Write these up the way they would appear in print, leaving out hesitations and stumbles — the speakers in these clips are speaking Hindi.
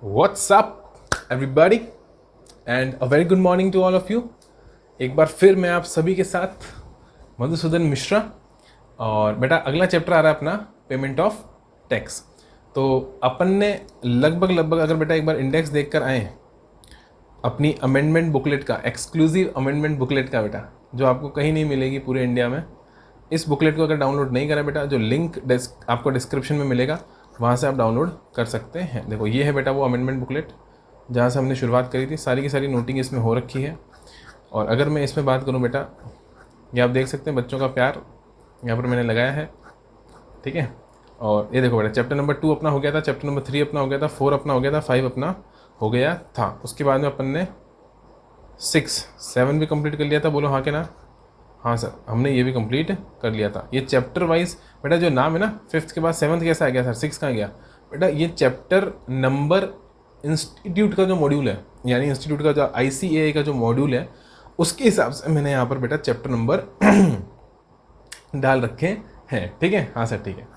What's up everybody and a very good morning to all of you। एक बार फिर मैं आप सभी के साथ मधुसूदन मिश्रा। और बेटा अगला चैप्टर आ रहा है अपना पेमेंट ऑफ टैक्स। तो अपन ने लगभग अगर बेटा एक बार इंडेक्स देख कर आए अपनी अमेंडमेंट बुकलेट का, एक्सक्लूसिव अमेंडमेंट बुकलेट का बेटा, जो आपको कहीं नहीं मिलेगी पूरे इंडिया में। इस बुकलेट को अगर डाउनलोड नहीं करा बेटा, जो लिंक आपको डिस्क्रिप्शन में मिलेगा वहाँ से आप डाउनलोड कर सकते हैं। देखो ये है बेटा वो अमेंडमेंट बुकलेट जहाँ से हमने शुरुआत करी थी। सारी की सारी नोटिंग इसमें हो रखी है। और अगर मैं इसमें बात करूँ बेटा, ये आप देख सकते हैं बच्चों का प्यार यहाँ पर मैंने लगाया है, ठीक है। और ये देखो बेटा, चैप्टर नंबर 2 अपना हो गया था, चैप्टर नंबर 3 अपना हो गया था, 4 अपना हो गया था, 5 अपना हो गया था। उसके बाद में अपन ने 6, 7 भी कंप्लीट कर लिया था। बोलो हाँ के ना? हाँ सर, हमने ये भी कंप्लीट कर लिया था। ये चैप्टर वाइज बेटा जो नाम है ना, 5th के बाद 7th कैसा आ गया सर, 6 कहाँ गया बेटा? ये चैप्टर नंबर इंस्टीट्यूट का जो मॉड्यूल है, यानी इंस्टीट्यूट का जो ICAI का जो मॉड्यूल है, उसके हिसाब से मैंने यहाँ पर बेटा चैप्टर नंबर डाल रखे हैं, ठीक है। हाँ सर ठीक है।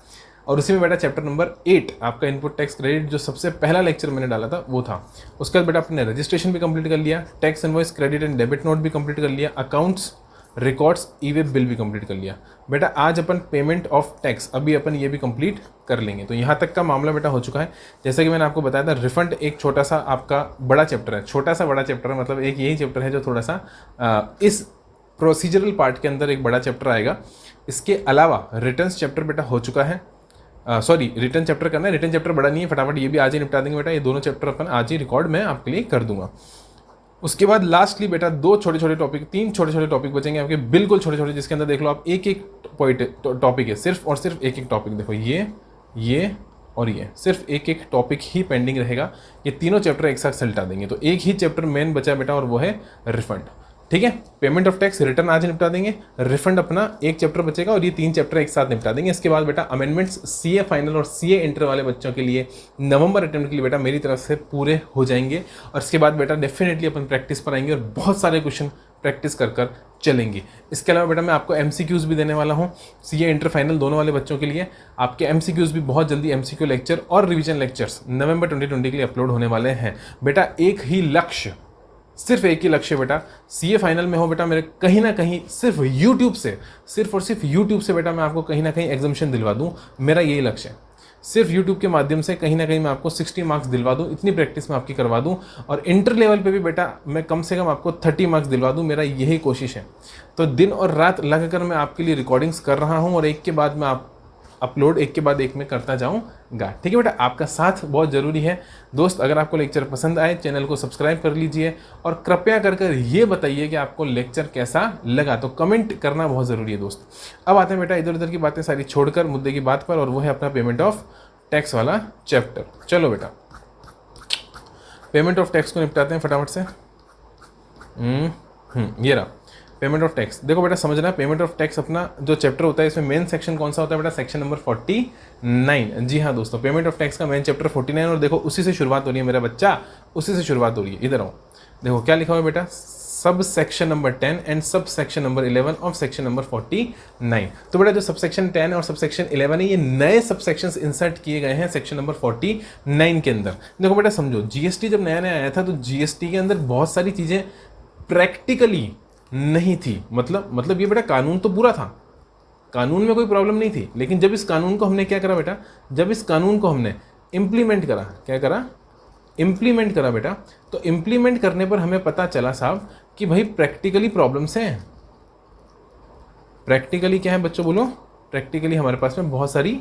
और उसी में बेटा चैप्टर नंबर 8 आपका इनपुट टैक्स क्रेडिट, जो सबसे पहला लेक्चर मैंने डाला था वो था। उसके बाद बेटा अपने रजिस्ट्रेशन भी कंप्लीट कर लिया, tax invoice credit and debit note भी कंप्लीट कर लिया, अकाउंट्स रिकॉर्ड्स ई-वे बिल भी कंप्लीट कर लिया। बेटा आज अपन पेमेंट ऑफ टैक्स, अभी अपन ये भी कंप्लीट कर लेंगे। तो यहाँ तक का मामला बेटा हो चुका है। जैसा कि मैंने आपको बताया था, रिफंड एक छोटा सा आपका बड़ा चैप्टर है, छोटा सा बड़ा चैप्टर है, मतलब एक यही चैप्टर है जो थोड़ा सा इस प्रोसीजरल पार्ट के अंदर एक बड़ा चैप्टर आएगा। इसके अलावा रिटर्न चैप्टर बेटा हो चुका है। सॉरी, रिटर्न चैप्टर करना है, रिटर्न चैप्टर बड़ा नहीं है, फटाफट ये भी आज ही निपटा देंगे बेटा। ये दोनों चैप्टर अपन आज ही रिकॉर्ड में आपके लिए कर दूंगा। उसके बाद लास्टली बेटा 2 छोटे छोटे टॉपिक, 3 छोटे छोटे टॉपिक बचेंगे आपके, बिल्कुल छोटे छोटे, जिसके अंदर देख लो आप एक एक पॉइंट टॉपिक है, सिर्फ और सिर्फ एक एक टॉपिक। देखो ये और ये सिर्फ एक एक टॉपिक ही पेंडिंग रहेगा। ये तीनों चैप्टर एक साथ सलटा देंगे। तो एक ही चैप्टर मेन बचा बेटा, और वो है रिफंड, ठीक है। पेमेंट ऑफ टैक्स, रिटर्न आज निपटा देंगे, रिफंड अपना एक चैप्टर बचेगा, और ये 3 चैप्टर एक साथ निपटा देंगे। इसके बाद बेटा अमेंडमेंट्स CA फाइनल और CA इंटर वाले बच्चों के लिए नवंबर अटेम्प्ट के लिए बेटा मेरी तरफ से पूरे हो जाएंगे। और इसके बाद बेटा डेफिनेटली अपन प्रैक्टिस पर आएंगे और बहुत सारे क्वेश्चन प्रैक्टिस कर चलेंगे। इसके अलावा बेटा मैं आपको MCQs भी देने वाला हूँ CA इंटर फाइनल दोनों वाले बच्चों के लिए। आपके MCQs भी बहुत जल्दी, MCQ लेक्चर और रिवीजन लेक्चर्स नवंबर 2020 के लिए अपलोड होने वाले हैं। बेटा एक ही लक्ष्य, सिर्फ एक ही लक्ष्य बेटा, CA फाइनल में हो बेटा मेरे कहीं ना कहीं सिर्फ यूट्यूब से, सिर्फ और सिर्फ यूट्यूब से बेटा मैं आपको कहीं ना कहीं एग्जामिशन दिलवा दूं। मेरा यही लक्ष्य है, सिर्फ यूट्यूब के माध्यम से कहीं ना कहीं मैं आपको 60 मार्क्स दिलवा दूं, इतनी प्रैक्टिस मैं आपकी करवा दूं। और इंटर लेवल पे भी बेटा मैं कम से कम आपको 30 मार्क्स दिलवा दूं, मेरा यही कोशिश है। तो दिन और रात लगाकर मैं आपके लिए रिकॉर्डिंग्स कर रहा हूँ, और एक के बाद मैं आप अपलोड एक के बाद एक में करता जाऊंगा, ठीक है बेटा। आपका साथ बहुत ज़रूरी है दोस्त। अगर आपको लेक्चर पसंद आए, चैनल को सब्सक्राइब कर लीजिए, और कृपया कर ये बताइए कि आपको लेक्चर कैसा लगा। तो कमेंट करना बहुत ज़रूरी है दोस्त। अब आते हैं बेटा इधर उधर की बातें सारी छोड़कर मुद्दे की बात पर, और वो है अपना पेमेंट ऑफ टैक्स वाला चैप्टर। चलो बेटा पेमेंट ऑफ टैक्स को निपटाते हैं फटाफट से। ये रहा पेमेंट ऑफ टैक्स। देखो बेटा समझना, पेमेंट ऑफ टैक्स अपना जो चैप्टर होता है, इसमें मेन सेक्शन कौन सा होता है बेटा? Section number 49। जी हाँ दोस्तों, पेमेंट ऑफ टैक्स का मेन चैप्टर 49। और देखो उसी से शुरुआत हो रही है मेरा बच्चा, उसी से शुरुआत हो रही है। इधर आओ, देखो क्या लिखा हुआ है बेटा, सब सेक्शन नंबर 10 एंड सब section number 11 of section number 49। तो बेटा जो सब सेक्शन 10 और सब सेक्शन 11 है, ये नए सब सेक्शंस इंसर्ट किए गए हैं सेक्शन नंबर 49 के अंदर। देखो बेटा समझो, GST जब नया नया आया था, तो GST के अंदर बहुत सारी चीज़ें प्रैक्टिकली नहीं थी। मतलब ये बेटा कानून तो पूरा था, कानून में कोई प्रॉब्लम नहीं थी, लेकिन जब इस कानून को हमने क्या करा बेटा, जब इस कानून को हमने इम्प्लीमेंट करा, क्या करा? इम्प्लीमेंट करा बेटा। तो इम्प्लीमेंट करने पर हमें पता चला साहब कि भाई प्रैक्टिकली प्रॉब्लम्स हैं। प्रैक्टिकली क्या है बच्चों, बोलो? प्रैक्टिकली हमारे पास में बहुत सारी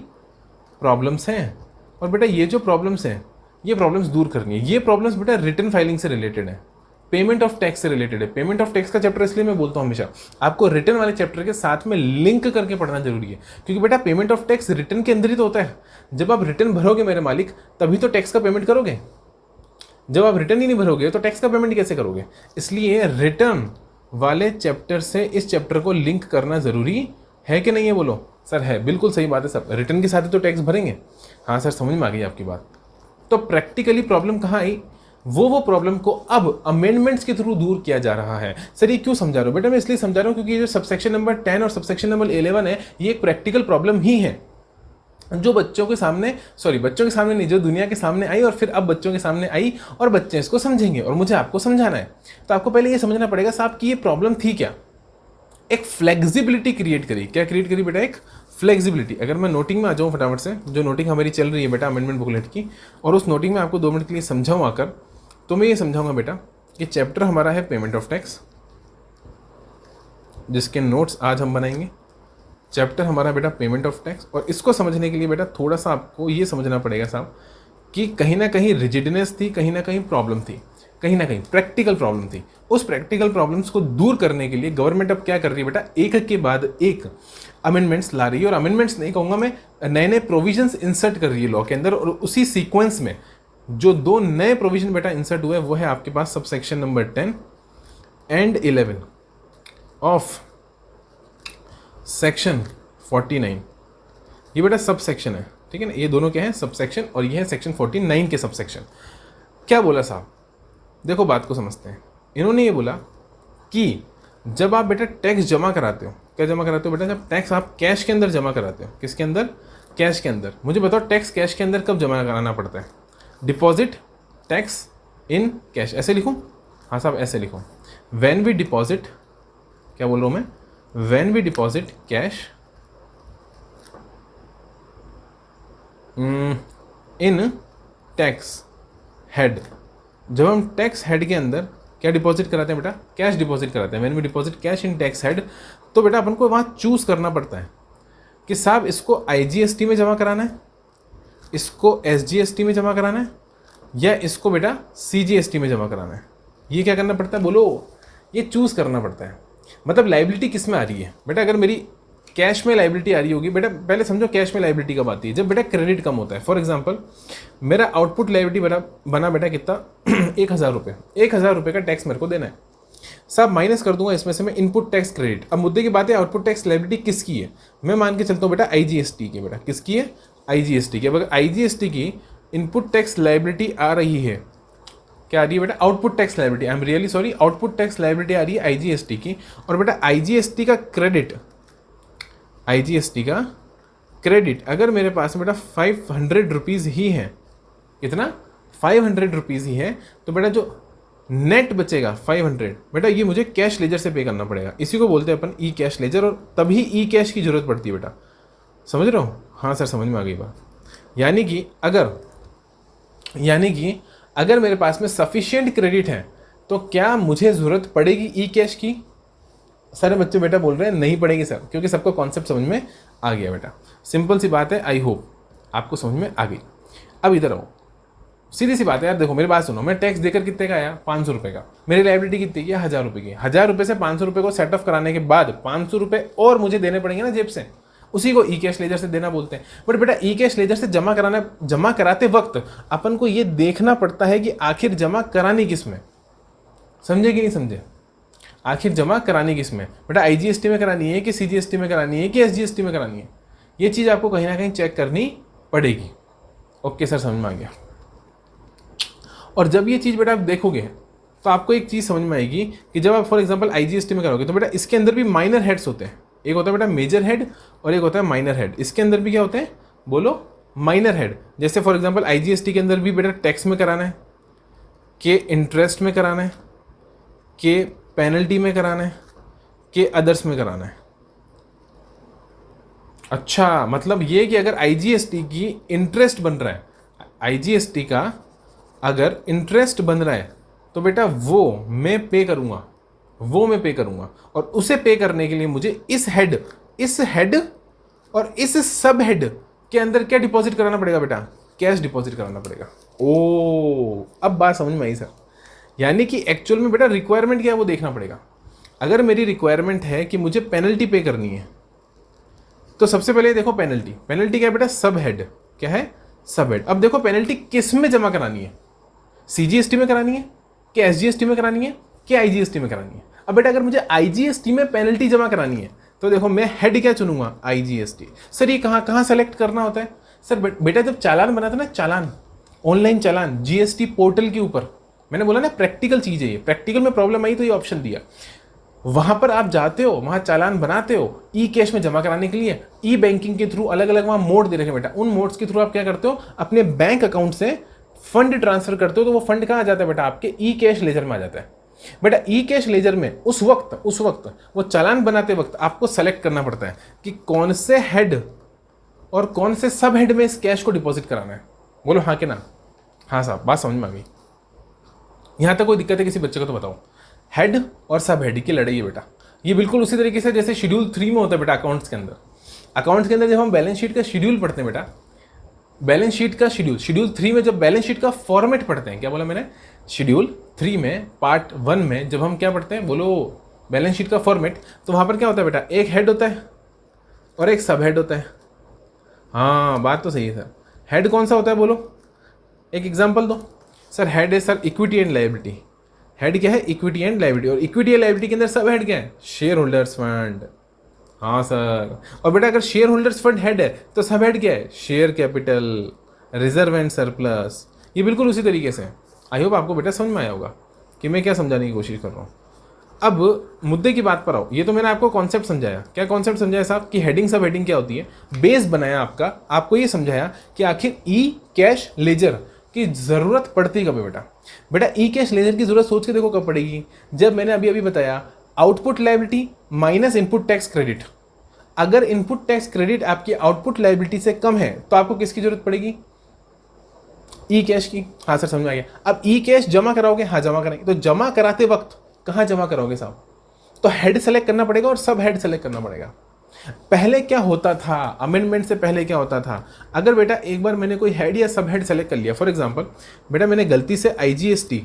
प्रॉब्लम्स हैं, और बेटा ये जो प्रॉब्लम्स हैं, ये प्रॉब्लम्स दूर करनी है। ये प्रॉब्लम्स बेटा रिटर्न फाइलिंग से रिलेटेड है, पेमेंट ऑफ टैक्स से रिलेटेड है। पेमेंट ऑफ टैक्स का चैप्टर इसलिए मैं बोलता हूँ हमेशा आपको रिटर्न वाले चैप्टर के साथ में लिंक करके पढ़ना जरूरी है, क्योंकि बेटा पेमेंट ऑफ टैक्स रिटर्न के अंदर ही तो होता है। जब आप रिटर्न भरोगे मेरे मालिक, तभी तो टैक्स का पेमेंट करोगे। जब आप रिटर्न ही नहीं भरोगे तो टैक्स का पेमेंट कैसे करोगे? इसलिए रिटर्न वाले चैप्टर से इस चैप्टर को लिंक करना जरूरी है कि नहीं है? बोलो सर है, बिल्कुल सही बात है सर, रिटर्न के साथ ही तो टैक्स भरेंगे। हाँ सर समझ में आ गई आपकी बात। तो प्रैक्टिकली प्रॉब्लम कहाँ आई? वो प्रॉब्लम को अब अमेंडमेंट्स के थ्रू दूर किया जा रहा है। सर ये क्यों समझा रहा हूँ बेटा? मैं इसलिए समझा रहा हूँ क्योंकि ये जो सबसेक्शन नंबर 10 और सबसेक्शन नंबर 11 है, ये एक प्रैक्टिकल प्रॉब्लम ही है। जो बच्चों के सामने, सॉरी बच्चों के सामने नहीं, जो दुनिया के सामने आई और फिर अब बच्चों के सामने आई और बच्चे इसको समझेंगे और मुझे आपको समझाना है। तो आपको पहले ये समझना पड़ेगा साहब कि ये प्रॉब्लम थी क्या। एक फ्लेक्सिबिलिटी क्रिएट करी। क्या क्रिएट करी बेटा? एक फ्लेक्सिबिलिटी। अगर मैं नोटिंग में आ जाऊँ फटाफट से, जो नोटिंग हमारी चल रही है बेटा अमेंडमेंट बुकलेट की, और उस नोटिंग में आपको 2 मिनट के लिए समझाऊँ आकर, तो मैं ये समझाऊंगा बेटा कि चैप्टर हमारा है पेमेंट ऑफ टैक्स, जिसके नोट्स आज हम बनाएंगे। चैप्टर हमारा बेटा पेमेंट ऑफ टैक्स, और इसको समझने के लिए बेटा थोड़ा सा आपको ये समझना पड़ेगा साहब कि कहीं ना कहीं रिजिडनेस थी, कहीं ना कहीं प्रॉब्लम थी, कहीं ना कहीं प्रैक्टिकल प्रॉब्लम थी। उस प्रैक्टिकल प्रॉब्लम्स को दूर करने के लिए गवर्नमेंट अब क्या कर रही है बेटा? एक के बाद एक अमेंडमेंट्स ला रही है, और अमेंडमेंट्स नहीं कहूँगा मैं, नए नए प्रोविजंस इंसर्ट कर रही है लॉ के अंदर। और उसी सीक्वेंस में जो 2 नए प्रोविजन बेटा इंसर्ट हुए वो है आपके पास sub section number 10 and 11 of section 49। ये बेटा सब सेक्शन है, ठीक है ना? ये दोनों क्या है? सब सेक्शन, और ये है सेक्शन 49 के सब सेक्शन। क्या बोला साहब? देखो बात को समझते हैं। इन्होंने ये बोला कि जब आप बेटा टैक्स जमा कराते हो, क्या जमा कराते हो बेटा? जब टैक्स आप कैश के अंदर जमा कराते हो। किसके अंदर? कैश के अंदर। मुझे बताओ टैक्स कैश के अंदर कब जमा कराना पड़ता है? डिपॉजिट टैक्स इन कैश, ऐसे लिखूं? हाँ साहब ऐसे लिखो। व्हेन वी डिपॉजिट, क्या बोल रहा हूँ मैं? When we deposit cash in tax head. जब हम टैक्स हेड के अंदर क्या डिपॉजिट कराते हैं बेटा? कैश डिपॉजिट कराते हैं। When we deposit cash in tax head, तो बेटा अपन को वहाँ चूज करना पड़ता है कि साहब इसको IGST में जमा कराना है, इसको SGST में जमा कराना है, या इसको बेटा CGST में जमा कराना है। ये क्या करना पड़ता है बोलो? ये चूज करना पड़ता है। मतलब लाइबिलिटी किस में आ रही है बेटा? अगर मेरी कैश में लाइबिलिटी आ रही होगी बेटा, पहले समझो कैश में लाइबिलिटी कब आती है? जब बेटा क्रेडिट कम होता है। फॉर एग्जांपल मेरा आउटपुट लाइबिलिटी बना बेटा कितना? 1000 रुपये। 1000 रुपये का टैक्स मेरे को देना है साहब, माइनस कर दूंगा इसमें से मैं इनपुट टैक्स क्रेडिट। अब मुद्दे की बात है आउटपुट टैक्स लाइबिलिटी किसकी है? मैं मान के चलता हूँ बेटा IGST की। बेटा किसकी है? IGST की। अगर IGST की इनपुट टैक्स लाइबिलिटी आ रही है, क्या आ रही है बेटा? Output tax liability, I am really sorry, output tax liability आ रही है IGST की। और बेटा IGST का क्रेडिट, IGST का क्रेडिट अगर मेरे पास बेटा 500 रुपीज़ ही है, कितना? 500 रुपीज़ ही है, तो बेटा जो नेट बचेगा 500 बेटा ये मुझे कैश लेजर से पे करना पड़ेगा। इसी को बोलते हैं अपन ई कैश लेजर, और तभी ई कैश की जरूरत पड़ती है बेटा। समझ रहे हो? हाँ सर समझ में आ गई बात। यानी कि अगर मेरे पास में सफिशिएंट क्रेडिट है तो क्या मुझे ज़रूरत पड़ेगी ई कैश की? सारे बच्चे बेटा बोल रहे हैं नहीं पड़ेगी सर, क्योंकि सबको कॉन्सेप्ट समझ में आ गया बेटा। सिंपल सी बात है, आई होप आपको समझ में आ गई। अब इधर आओ, सीधी सी बात है यार। देखो मेरी बात सुनो, मैं टैक्स देकर कितने का आया? 500 रुपये का। मेरी लाइबिलिटी कितनी है? 1000 रुपये की। 1000 रुपये से 500 रुपये को सेट ऑफ कराने के बाद 500 रुपये और मुझे देने पड़ेंगे ना जेब से, उसी को ई कैश लेजर से देना बोलते हैं। बट बेटा ई कैश लेजर से जमा कराते वक्त अपन को ये देखना पड़ता है कि आखिर जमा करानी किस में। समझे कि नहीं समझे? आखिर जमा करानी किस में बेटा? IGST में करानी है कि CGST में करानी है कि SGST में करानी है? ये चीज़ आपको कहीं ना कहीं चेक करनी पड़ेगी। ओके सर समझ में आ गया। और जब ये चीज़ बेटा आप देखोगे तो आपको एक चीज़ समझ में आएगी कि जब आप फॉर एग्जांपल IGST में करोगे तो बेटा इसके अंदर भी माइनर हेड्स होते हैं। एक होता है बेटा मेजर हेड और एक होता है माइनर हेड। इसके अंदर भी क्या होते हैं बोलो? Minor head. जैसे फॉर एग्जांपल IGST के अंदर भी बेटा टैक्स में कराना है, के इंटरेस्ट में कराना है, के पेनल्टी में कराना है, के अदर्स में कराना है। अच्छा, मतलब ये कि अगर IGST की इंटरेस्ट बन रहा है, IGST का अगर इंटरेस्ट बन रहा है तो बेटा वो मैं पे करूंगा, और उसे पे करने के लिए मुझे इस हेड और इस सब हेड के अंदर क्या डिपॉजिट कराना पड़ेगा बेटा? कैश डिपॉजिट कराना पड़ेगा। ओ अब बात समझ में आई सर। यानी कि एक्चुअल में बेटा रिक्वायरमेंट क्या है वो देखना पड़ेगा। अगर मेरी रिक्वायरमेंट है कि मुझे पेनल्टी पे करनी है तो सबसे पहले देखो पेनल्टी क्या है बेटा? सब हेड। क्या है? सब हेड। अब देखो पेनल्टी किस में जमा करानी है? CGST में करानी है कि SGST में करानी है कि IGST में करानी है? अब बेटा अगर मुझे IGST में पेनल्टी जमा करानी है तो देखो मैं हेड क्या चुनूंगा? IGST। सर ये कहाँ सेलेक्ट करना होता है? सर बेटा जब चालान बना था ना, चालान ऑनलाइन चालान GST पोर्टल के ऊपर, मैंने बोला ना प्रैक्टिकल चीज़ है ये। प्रैक्टिकल में प्रॉब्लम आई तो ये ऑप्शन दिया। वहां पर आप जाते हो, वहां चालान बनाते हो ई कैश में जमा कराने के लिए। ई बैंकिंग के थ्रू अलग अलग वहां मोड दे रखे हैं बेटा, उन मोड्स के थ्रू आप क्या करते हो, अपने बैंक अकाउंट से फंड ट्रांसफर करते हो, तो वो फंड कहाँ आ जाता है बेटा, आपके ई कैश लेजर में आ जाता है बेटा। ई कैश लेजर में उस वक्त वो चालान बनाते वक्त आपको सेलेक्ट करना पड़ता है कि कौन से हेड और कौन से सब हेड में इस कैश को डिपॉजिट कराना है। बोलो हाँ कि ना? हाँ साहब, बात समझ में आ गई? यहां तक कोई दिक्कत है किसी बच्चे को तो बताओ। हेड और सब हेड की लड़ाई है बेटा। ये बिल्कुल उसी तरीके से जैसे शेड्यूल 3 में होता है बेटा अकाउंट्स के अंदर। अकाउंट्स के अंदर जब हम बैलेंस शीट का शेड्यूल पढ़ते हैं बेटा, बैलेंस शीट का शेड्यूल 3 में जब बैलेंस शीट का फॉर्मेट पढ़ते हैं, क्या बोला मैंने, शेड्यूल 3 में पार्ट 1 में जब हम क्या पढ़ते हैं, बोलो बैलेंस शीट का फॉर्मेट, तो वहां पर क्या होता है बेटा, एक हेड होता है और एक सब हेड होता है। हाँ बात तो सही है सर। हेड कौन सा होता है बोलो, एक एग्जांपल दो सर। हेड है sir equity and liability. Head क्या है, इक्विटी एंड लायबिलिटी। और इक्विटी एंड लायबिलिटी के अंदर सब हेड क्या है, शेयर होल्डर्स फंड। हाँ सर। और बेटा अगर शेयर होल्डर्स फंड हेड है तो सब हेड क्या है, share capital, reserve and surplus. ये बिल्कुल उसी तरीके से। आई होप आपको बेटा समझ में आया होगा कि मैं क्या समझाने की कोशिश कर रहा हूँ। अब मुद्दे की बात पर आओ। ये तो मैंने आपको कॉन्सेप्ट समझाया। क्या कॉन्सेप्ट समझाया साहब, कि हेडिंग सब हेडिंग क्या होती है, बेस बनाया आपका, आपको ये समझाया कि आखिर ई कैश लेजर की जरूरत पड़ती कब है बेटा। बेटा ई कैश लेजर की जरूरत सोच के देखो कब पड़ेगी, जब मैंने अभी बताया output liability minus input tax credit. अगर इनपुट टैक्स क्रेडिट आपकी आउटपुट लायबिलिटी से कम है तो आपको किसकी जरूरत पड़ेगी, ई कैश की। हाँ सर समझ में आ गया। अब ई कैश जमा कराओगे, हाँ जमा कराएंगे, तो जमा कराते वक्त कहाँ जमा कराओगे साहब, तो हेड सेलेक्ट करना पड़ेगा और सब हेड सेलेक्ट करना पड़ेगा। पहले क्या होता था, अमेंडमेंट से पहले क्या होता था, अगर बेटा एक बार मैंने कोई हेड या सब हेड सेलेक्ट कर लिया, फॉर एग्जांपल बेटा मैंने गलती से IGST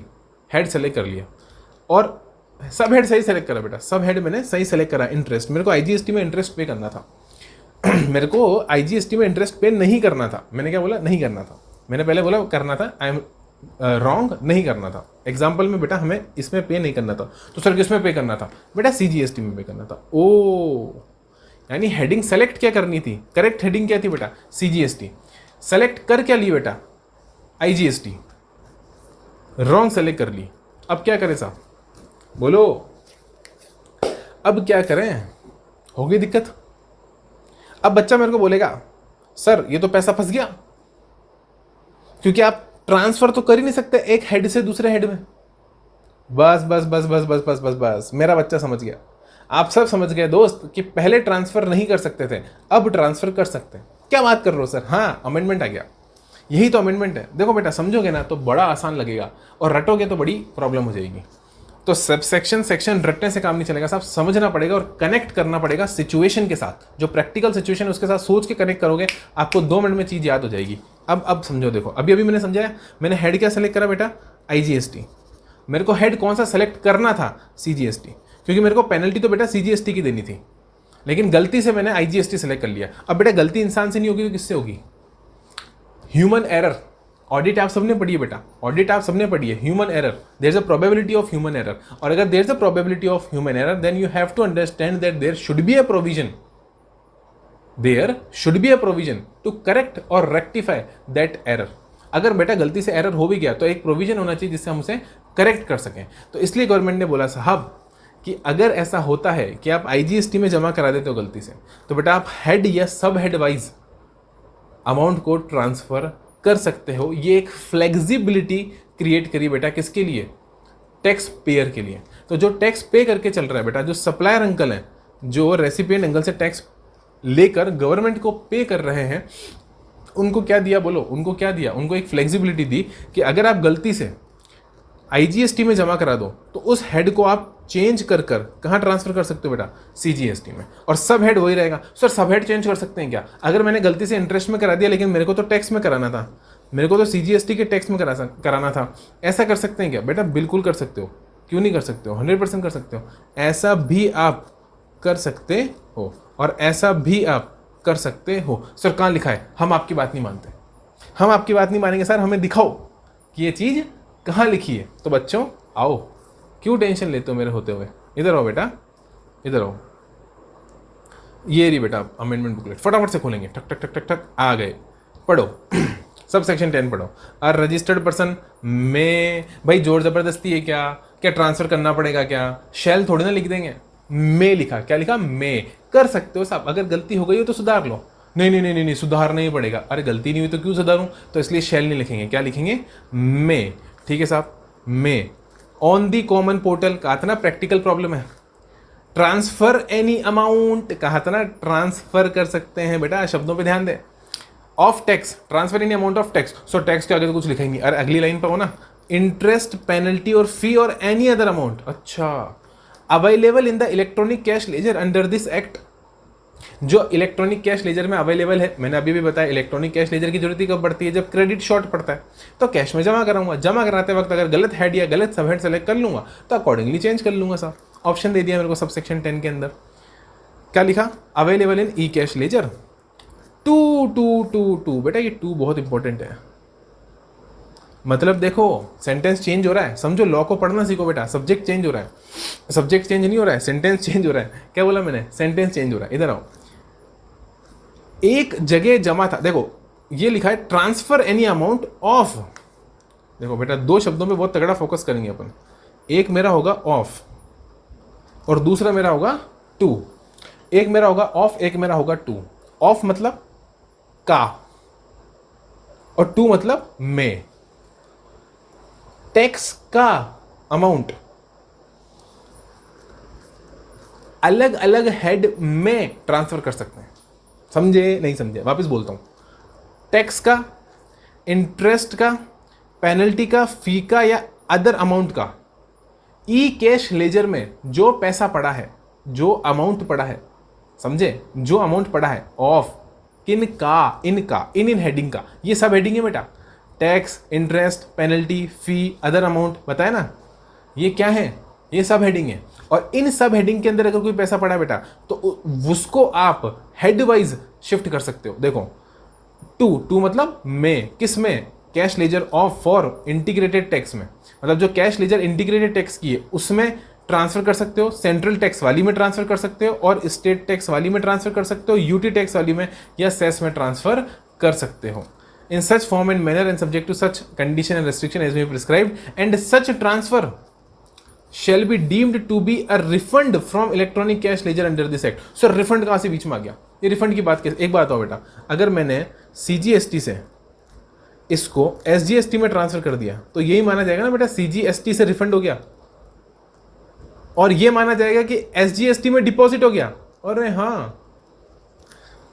हेड सेलेक्ट कर लिया और सब हेड सही सेलेक्ट करा बेटा, सब हेड मैंने सही सेलेक्ट करा, इंटरेस्ट मेरे को IGST में इंटरेस्ट पे करना था मेरे को IGST में इंटरेस्ट पे नहीं करना था। मैंने क्या बोला, नहीं करना था। मैंने पहले बोला करना था, आई एम रॉन्ग, नहीं करना था। एग्जाम्पल में बेटा हमें इसमें पे नहीं करना था, तो सर किसमें पे करना था बेटा, CGST में पे करना था। ओ यानी हेडिंग सेलेक्ट क्या करनी थी, करेक्ट हेडिंग क्या थी बेटा, CGST। सेलेक्ट कर क्या ली बेटा, IGST। रॉन्ग सेलेक्ट कर ली। अब क्या करें साहब, बोलो अब क्या करें, हो गई दिक्कत। अब बच्चा मेरे को बोलेगा सर ये तो पैसा फंस गया, क्योंकि आप ट्रांसफर तो कर ही नहीं सकते एक हेड से दूसरे हेड में। बस बस बस बस बस बस बस बस मेरा बच्चा समझ गया, आप सब समझ गए दोस्त कि पहले ट्रांसफर नहीं कर सकते थे, अब ट्रांसफर कर सकते हैं। क्या बात कर रहे हो सर, हाँ अमेंडमेंट आ गया, यही तो अमेंडमेंट है। देखो बेटा समझोगे ना तो बड़ा आसान लगेगा, और रटोगे तो बड़ी प्रॉब्लम हो जाएगी। तो सब सेक्शन रटने से काम नहीं चलेगा साहब, समझना पड़ेगा और कनेक्ट करना पड़ेगा सिचुएशन के साथ। जो प्रैक्टिकल सिचुएशन है उसके साथ सोच के कनेक्ट करोगे, आपको 2 मिनट में चीज़ याद हो जाएगी। अब समझो, देखो अभी मैंने समझाया, मैंने हेड क्या सेलेक्ट करा बेटा, IGST। मेरे को हेड कौन सा सेलेक्ट करना था, CGST, क्योंकि मेरे को पेनल्टी तो बेटा CGST की देनी थी, लेकिन गलती से मैंने IGST सेलेक्ट कर लिया। अब बेटा गलती इंसान से नहीं होगी तो किससे होगी, ह्यूमन एरर। ऑडिट आप सबने पढ़ी है बेटा, ऑडिट आप सबने पढ़ी है, human error, there is a probability of human error. और अगर there is a probability of human error, then you have to understand that there should be a provision, there should be a provision to correct और रेक्टिफाई दैट एरर। अगर बेटा गलती से एरर हो भी गया तो एक प्रोविजन होना चाहिए जिससे हम उसे करेक्ट कर सकें। तो इसलिए गवर्नमेंट ने बोला साहब कि अगर ऐसा होता है कि आप IGST में जमा करा देते हो गलती से, तो बेटा आप हेड या सब हेड वाइज अमाउंट को ट्रांसफर कर सकते हो। ये एक फ्लेक्सिबिलिटी क्रिएट करी बेटा, किसके लिए, टैक्स पेयर के लिए। तो जो टैक्स पे करके चल रहा है बेटा, जो सप्लायर अंकल हैं, जो रेसिपिएंट अंकल से टैक्स लेकर गवर्नमेंट को पे कर रहे हैं, उनको क्या दिया बोलो, उनको क्या दिया, उनको एक फ्लेक्सिबिलिटी दी कि अगर आप गलती से IGST में जमा करा दो तो उस हेड को आप चेंज कर कहाँ ट्रांसफर कर सकते हो बेटा, CGST में, और सब हेड वही रहेगा। सर सब हेड चेंज कर सकते हैं क्या, अगर मैंने गलती से इंटरेस्ट में करा दिया लेकिन मेरे को तो टैक्स में कराना था, मेरे को तो CGST के टैक्स में कराना था, ऐसा कर सकते हैं क्या बेटा, बिल्कुल कर सकते हो। क्यों नहीं कर सकते हो, 100% कर सकते हो। ऐसा भी आप कर सकते हो और ऐसा भी आप कर सकते हो। सर कहाँ लिखा है, हम आपकी बात नहीं मानते, हम आपकी बात नहीं मानेंगे सर, हमें दिखाओ कि ये चीज़ कहाँ लिखी है। तो बच्चों आओ, क्यों टेंशन लेते हो मेरे होते हुए, इधर आओ बेटा, इधर आओ। ये रही बेटा अमेंडमेंट बुकलेट, फटाफट से खोलेंगे, ठक ठक ठक ठक ठक, आ गए, पढ़ो सब सेक्शन 10 पढ़ो। और रजिस्टर्ड पर्सन में भाई जोर जबरदस्ती है क्या, क्या ट्रांसफर करना पड़ेगा क्या, शैल थोड़ी ना लिख देंगे, मे लिखा, क्या लिखा, मे। कर सकते हो साहब, अगर गलती हो गई हो तो सुधार लो। नहीं नहीं नहीं नहीं नहीं, सुधारना ही पड़ेगा। अरे गलती नहीं हुई तो क्यों सुधारूं, तो इसलिए शैल नहीं लिखेंगे, क्या लिखेंगे, मे। ठीक है साहब, मे। ऑन दी कॉमन पोर्टल, कहा था ना प्रैक्टिकल प्रॉब्लम है। ट्रांसफर एनी अमाउंट, कहा था ना ट्रांसफर कर सकते हैं बेटा, शब्दों पे ध्यान दे। Of tax, transfer any amount of tax, so tax के आगे तो कुछ लिखेंगे। अरे अगली लाइन पर हो ना, इंटरेस्ट, पेनल्टी और फी और एनी अदर अमाउंट। अच्छा, available in the electronic cash ledger under this act, जो इलेक्ट्रॉनिक कैश लेजर में अवेलेबल है। मैंने अभी भी बताया इलेक्ट्रॉनिक कैश लेजर की जरूरत ही कब पड़ती है, जब क्रेडिट शॉर्ट पड़ता है, तो कैश में जमा कराऊंगा। जमा कराते वक्त अगर गलत हेड या गलत सब हेड सेलेक्ट कर लूंगा तो अकॉर्डिंगली चेंज कर लूंगा साहब। ऑप्शन दे दिया मेरे को सब सेक्शन 10 के अंदर। क्या लिखा, available in e cash ledger. Two two two two, बेटा ये टू बहुत इंपॉर्टेंट है। मतलब देखो सेंटेंस चेंज हो रहा है, समझो लॉ को पढ़ना सीखो बेटा। सब्जेक्ट चेंज हो रहा है, सब्जेक्ट चेंज नहीं हो रहा है, सेंटेंस चेंज हो रहा है। क्या बोला मैंने, सेंटेंस चेंज हो रहा है। इधर आओ, एक जगह जमा था, देखो ये लिखा है ट्रांसफर एनी अमाउंट ऑफ। देखो बेटा दो शब्दों पे बहुत तगड़ा फोकस करेंगे अपन। एक मेरा होगा ऑफ और दूसरा मेरा होगा टू। एक मेरा होगा ऑफ, एक मेरा होगा टू। ऑफ मतलब का और टू मतलब में। टैक्स का अमाउंट अलग अलग हेड में ट्रांसफर कर सकते हैं। समझे नहीं समझे, वापस बोलता हूं। टैक्स का, इंटरेस्ट का, पेनल्टी का, फी का या अदर अमाउंट का ई कैश लेजर में जो पैसा पड़ा है, जो अमाउंट पड़ा है, समझे, जो अमाउंट पड़ा है ऑफ किन का, इनका, इन हेडिंग का, ये सब हेडिंग है बेटा। टैक्स, इंटरेस्ट, पेनल्टी, फी, अदर अमाउंट, बताया ना, ये क्या है, ये सब हेडिंग है। और इन सब हेडिंग के अंदर अगर कोई पैसा पड़ा बेटा तो उसको आप हेड वाइज शिफ्ट कर सकते हो। देखो टू, टू मतलब में, किस में, cash ledger of for integrated tax में, मतलब जो कैश लेजर इंटीग्रेटेड टैक्स की है उसमें ट्रांसफर कर सकते हो, सेंट्रल टैक्स वाली में ट्रांसफर कर सकते हो और स्टेट टैक्स वाली में ट्रांसफर कर सकते हो, यूटी टैक्स वाली में या सेस में ट्रांसफर कर सकते हो। In such form and manner and subject to such condition and restriction as may be prescribed, and such transfer shall be deemed to be a refund from electronic cash ledger under this act. So refund कहाँ से बीच में आ गया, ये रिफंड की बात कैसे। एक बात हो बेटा, अगर मैंने CGST से इसको SGST में ट्रांसफर कर दिया तो यही माना जाएगा ना बेटा CGST से रिफंड हो गया, और ये माना जाएगा कि SGST में डिपॉजिट हो गया। अरे हाँ,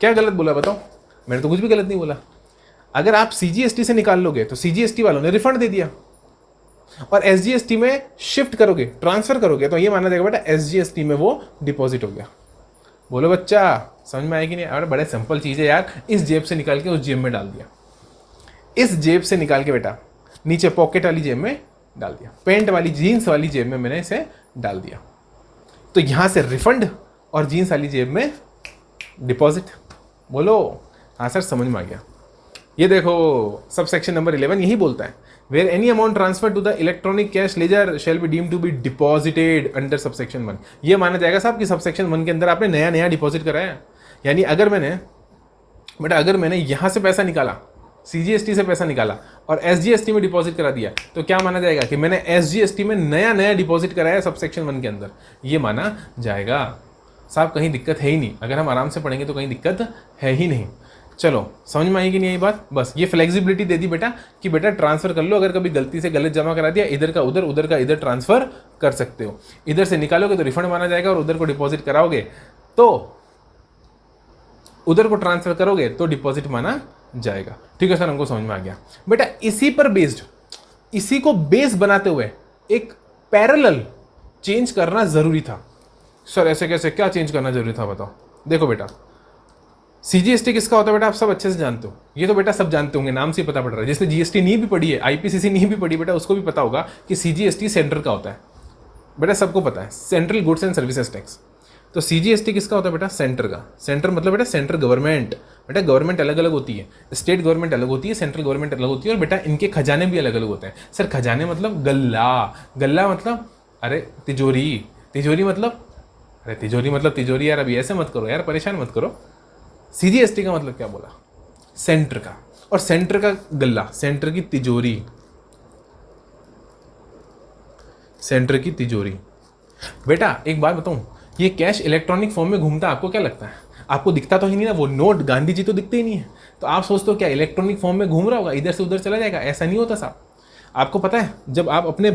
क्या गलत बोला बताओ, मैंने तो कुछ भी गलत नहीं बोला। अगर आप CGST से निकाल लोगे तो CGST वालों ने रिफंड दे दिया, और SGST में शिफ्ट करोगे, ट्रांसफर करोगे, तो ये माना जाएगा बेटा SGST में वो डिपॉजिट हो गया। बोलो बच्चा समझ में आएगी नहीं। अरे बड़े सिंपल चीज़ है यार, इस जेब से निकाल के उस जेब में डाल दिया, इस जेब से निकाल के बेटा नीचे पॉकेट वाली जेब में डाल दिया, पेंट वाली जीन्स वाली जेब में मैंने इसे डाल दिया, तो यहां से रिफंड और जीन्स वाली जेब में डिपॉजिट। बोलो हाँ सर समझ में आ गया। ये देखो सब सेक्शन नंबर 11 यही बोलता है, where any amount transfer to the electronic cash ledger shall be deemed to be deposited under subsection 1। ये माना जाएगा साहब कि सबसेक्शन 1 के अंदर आपने नया नया डिपॉजिट कराया। यानी अगर मैंने यहाँ से पैसा निकाला, CGST से पैसा निकाला और SGST में डिपॉजिट करा दिया, तो क्या माना जाएगा कि मैंने SGST में नया नया डिपॉजिट कराया सबसेक्शन 1 के अंदर, ये माना जाएगा साहब। कहीं दिक्कत है ही नहीं, अगर हम आराम से पढ़ेंगे तो कहीं दिक्कत है ही नहीं। चलो समझ में आएगी नहीं यही बात। बस ये फ्लेक्सिबिलिटी दे दी बेटा कि बेटा ट्रांसफर कर लो, अगर कभी गलती से गलत जमा करा दिया, इधर का उधर, उधर का इधर ट्रांसफर कर सकते हो। इधर से निकालोगे तो रिफंड माना जाएगा और उधर को डिपॉजिट कराओगे तो उधर को ट्रांसफर करोगे तो डिपॉजिट माना जाएगा। ठीक है सर, हमको समझ में आ गया बेटा। इसी पर बेस्ड, इसी को बेस बनाते हुए एक पैरेलल चेंज करना जरूरी था। सर ऐसे कैसे, क्या चेंज करना जरूरी था बताओ। देखो बेटा CGST किसका होता है बेटा, आप सब अच्छे से जानते हो, ये तो बेटा सब जानते होंगे, नाम से पता पड़ रहा है। जिसने GST नहीं भी पढ़ी है, IPCC नहीं भी पढ़ी बेटा, उसको भी पता होगा कि CGST सेंटर का होता है बेटा, सबको पता है, central goods and services tax. तो CGST किसका होता है बेटा, सेंटर का। सेंटर मतलब बेटा सेंट्रल गवर्नमेंट। बेटा गवर्नमेंट अलग अलग होती है, स्टेट गवर्नमेंट अलग होती है, सेंट्रल गवर्नमेंट अलग होती है, और बेटा इनके खजाने भी अलग अलग होते हैं। सर खजाने मतलब गल्ला, गल्ला मतलब अरे तिजोरी, तिजोरी मतलब अरे तिजोरी मतलब तिजोरी यार, अभी ऐसे मत करो यार, परेशान मत करो। CGST का मतलब क्या बोला, सेंटर का, और सेंटर का गल्ला, सेंटर की तिजोरी, सेंटर की तिजोरी। बेटा एक बात बताऊं, ये कैश इलेक्ट्रॉनिक फॉर्म में घूमता, आपको क्या लगता है? आपको दिखता तो ही नहीं ना, वो नोट गांधी जी तो दिखते ही नहीं है, तो आप सोचते हो क्या इलेक्ट्रॉनिक फॉर्म में घूम रहा होगा, इधर से उधर चला जाएगा? ऐसा नहीं होता साहब। आपको पता है, जब आप अपने